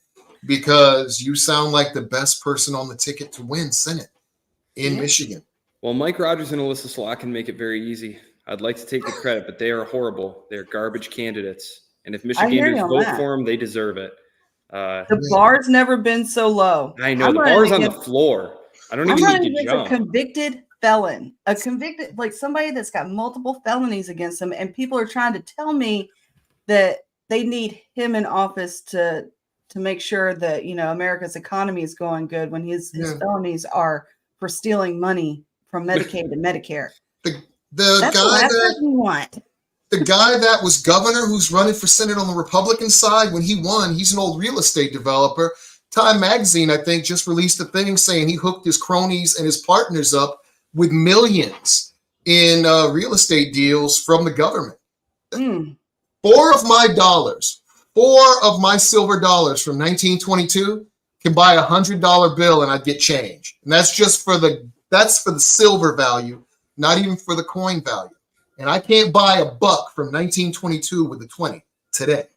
because you sound like the best person on the ticket to win Senate in Michigan. Well, Mike Rogers and Alyssa Slot can make it very easy. I'd like to take the credit, but they are horrible. They're garbage candidates. And if Michiganders vote for them, they deserve it. The bar's never been so low. I know. The bar's on the floor. I don't even need to jump. A convicted felon, like somebody that's got multiple felonies against them, and people are trying to tell me that they need him in office to make sure that, you know, America's economy is going good when his felonies are for stealing money from Medicaid and Medicare. The guy that was governor who's running for Senate on the Republican side, when he won, he's an old real estate developer. Time Magazine, I think, just released a thing saying he hooked his cronies and his partners up with millions in real estate deals from the government. 4 of my silver dollars from 1922 can buy $100 bill and I'd get change. And that's just for the silver value, not even for the coin value. And I can't buy a buck from 1922 with a 20 today.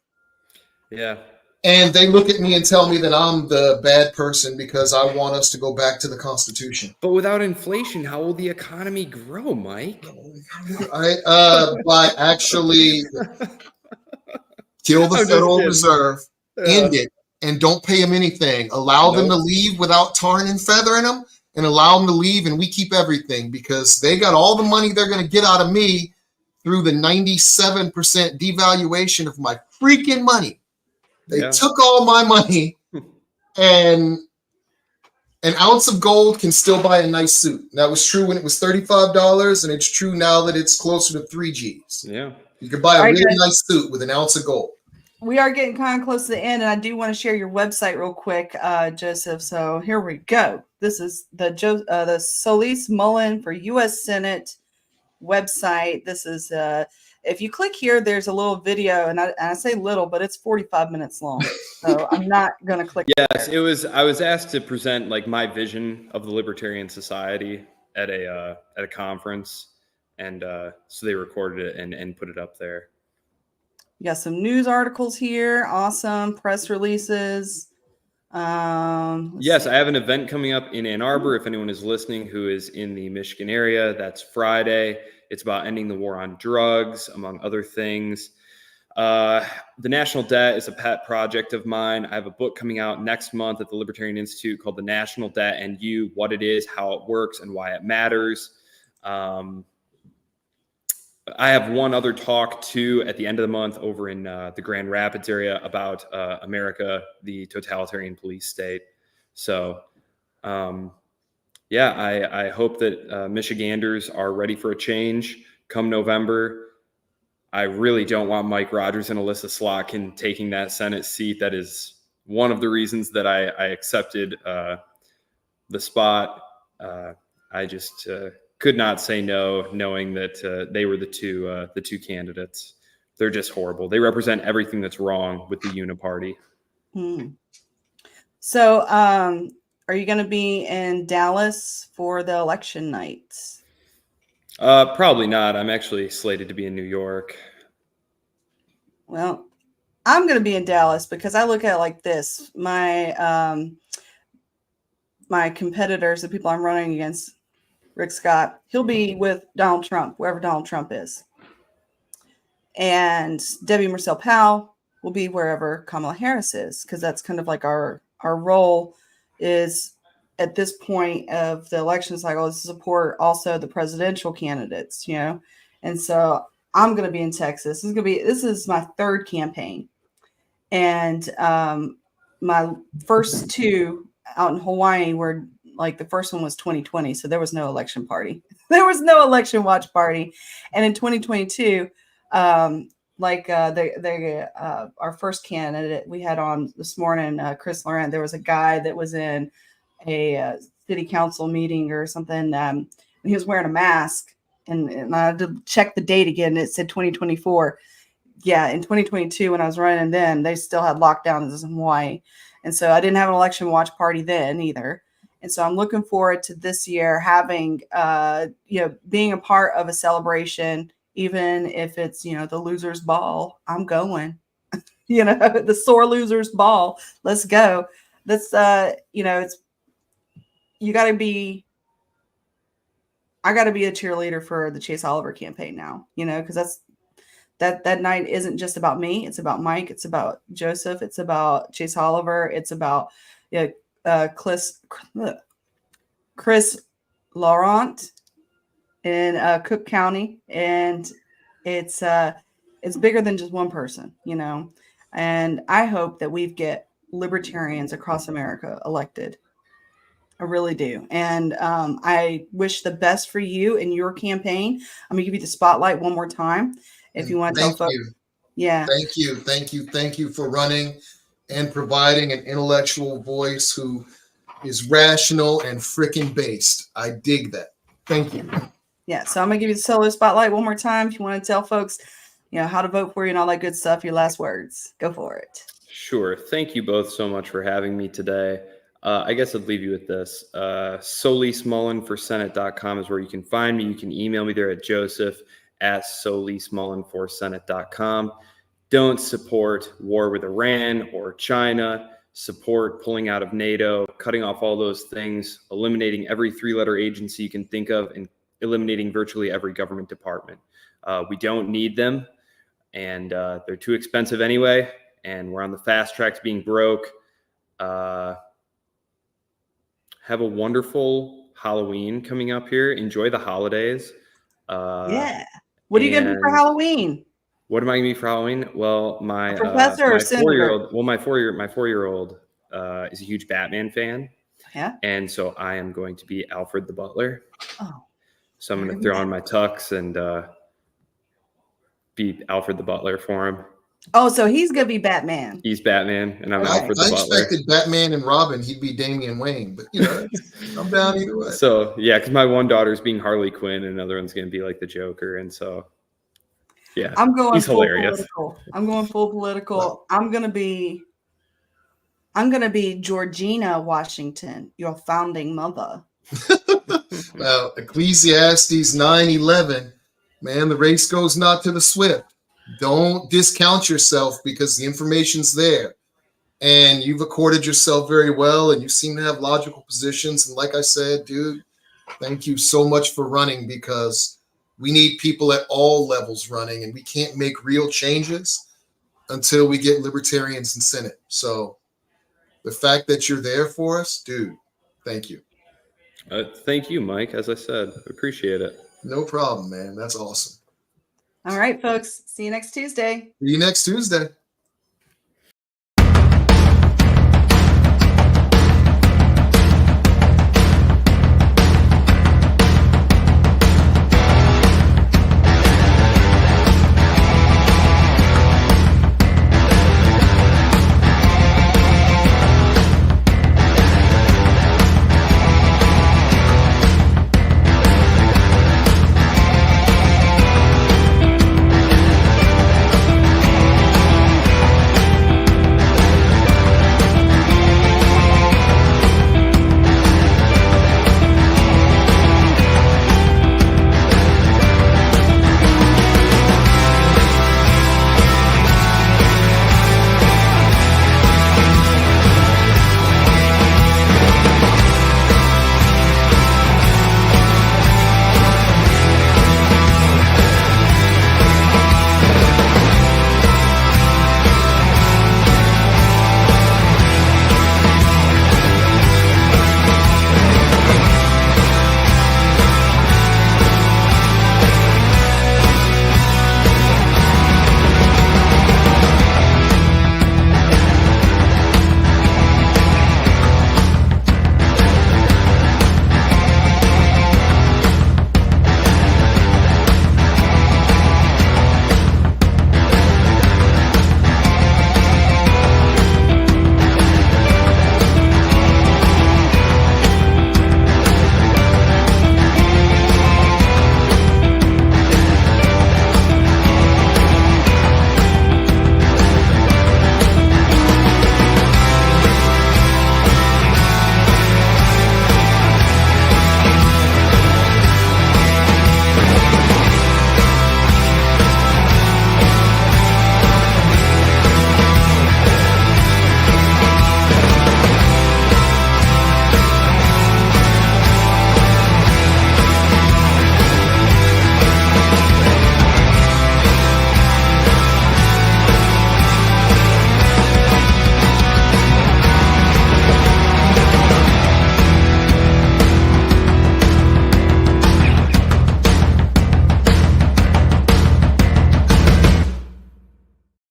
Yeah. And they look at me and tell me that I'm the bad person because I want us to go back to the Constitution. But without inflation, how will the economy grow, Mike? By actually kill the Federal Reserve, end it, and don't pay them anything. Allow them to leave without tarring and feathering them, and allow them to leave, and we keep everything, because they got all the money they're going to get out of me through the 97% devaluation of my freaking money. They took all my money, and an ounce of gold can still buy a nice suit. That was true when it was $35, and it's true now that it's closer to 3 G's. Yeah. You could buy a really nice suit with an ounce of gold. We are getting kind of close to the end, and I do want to share your website real quick, Joseph. So here we go. This is the Solis-Mullen for U.S. Senate website. This is if you click here, there's a little video, and I say little, but it's 45 minutes long. So I'm not going to click. Yes, there. I was asked to present like my vision of the Libertarian Society at a conference, and so they recorded it and put it up there. You got some news articles here. Awesome. Press releases. Yes, I have an event coming up in Ann Arbor. If anyone is listening who is in the Michigan area, that's Friday. It's about ending the war on drugs, among other things. The national debt is a pet project of mine. I have a book coming out next month at the Libertarian Institute called The National Debt and You, What It Is, How It Works, and Why It Matters. I have one other talk too at the end of the month over in the Grand Rapids area about America, the totalitarian police state. So, I hope that Michiganders are ready for a change come November. I really don't want Mike Rogers and Alyssa Slotkin taking that Senate seat. That is one of the reasons that I accepted the spot. could not say no, knowing that they were the two candidates. They're just horrible. They represent everything that's wrong with the Uniparty. So, are you going to be in Dallas for the election night? Probably not. I'm actually slated to be in New York. Well, I'm going to be in Dallas because I look at it like this. My competitors, the people I'm running against, Rick Scott, he'll be with Donald Trump, wherever Donald Trump is. And Debbie Marcel Powell will be wherever Kamala Harris is, because that's kind of like our role is at this point of the election cycle is to support also the presidential candidates, you know. And so I'm going to be in Texas. This is my third campaign. And my first two out in Hawaii were like, the first one was 2020. So there was no election party. There was no election watch party. And in 2022, our first candidate we had on this morning, Chris Laurent, there was a guy that was in a city council meeting or something. And he was wearing a mask, and I had to check the date again. It said 2024. Yeah, in 2022, when I was running, then they still had lockdowns in Hawaii. And so I didn't have an election watch party then either. And so I'm looking forward to this year having, being a part of a celebration, even if it's, the loser's ball. I'm going, the sore loser's ball. Let's go. Let's, I got to be a cheerleader for the Chase Oliver campaign now, because that night isn't just about me. It's about Mike. It's about Joseph. It's about Chase Oliver. It's about Chris Laurent in Cook County, and it's bigger than just one person, And I hope that we get libertarians across America elected. I really do. And I wish the best for you in your campaign. I'm gonna give you the spotlight one more time. If you want to tell folks. Yeah. Thank you for running and providing an intellectual voice who is rational and freaking based. I dig that. Thank you. Yeah. So I'm gonna give you the solo spotlight one more time. If you want to tell folks, how to vote for you and all that good stuff, your last words. Go for it. Sure. Thank you both so much for having me today. I guess I'd leave you with this. Solis-Mullen for Senate.com is where you can find me. You can email me there at joseph@solismullenforsenate.com. Don't support war with Iran or China. Support pulling out of NATO, cutting off all those things, eliminating every three-letter agency you can think of, and eliminating virtually every government department. We don't need them, and they're too expensive anyway, and we're on the fast track to being broke. Have a wonderful Halloween coming up here. Enjoy the holidays. Yeah. What are you going to do for Halloween? What am I going to be for Halloween? Well, my professor or four-year-old. Well, my four-year-old is a huge Batman fan. Yeah. And so I am going to be Alfred the Butler. Oh. So I'm going to throw on my tux and be Alfred the Butler for him. Oh, so he's going to be Batman. He's Batman, and I'm Alfred the Butler. I expected Batman and Robin. He'd be Damian Wayne, but I'm down either way. So yeah, because my one daughter's being Harley Quinn, and another one's going to be like the Joker, and so yeah, I'm going he's full hilarious. Political. I'm going full political. I'm going to be Georgina Washington, your founding mother. Well, Ecclesiastes 9:11, man, the race goes not to the swift. Don't discount yourself because the information's there. And you've accorded yourself very well, and you seem to have logical positions. And like I said, dude, thank you so much for running, because we need people at all levels running, and we can't make real changes until we get libertarians in Senate. So the fact that you're there for us, dude, thank you. Thank you, Mike. As I said, appreciate it. No problem, man. That's awesome. All right, folks. See you next Tuesday. See you next Tuesday.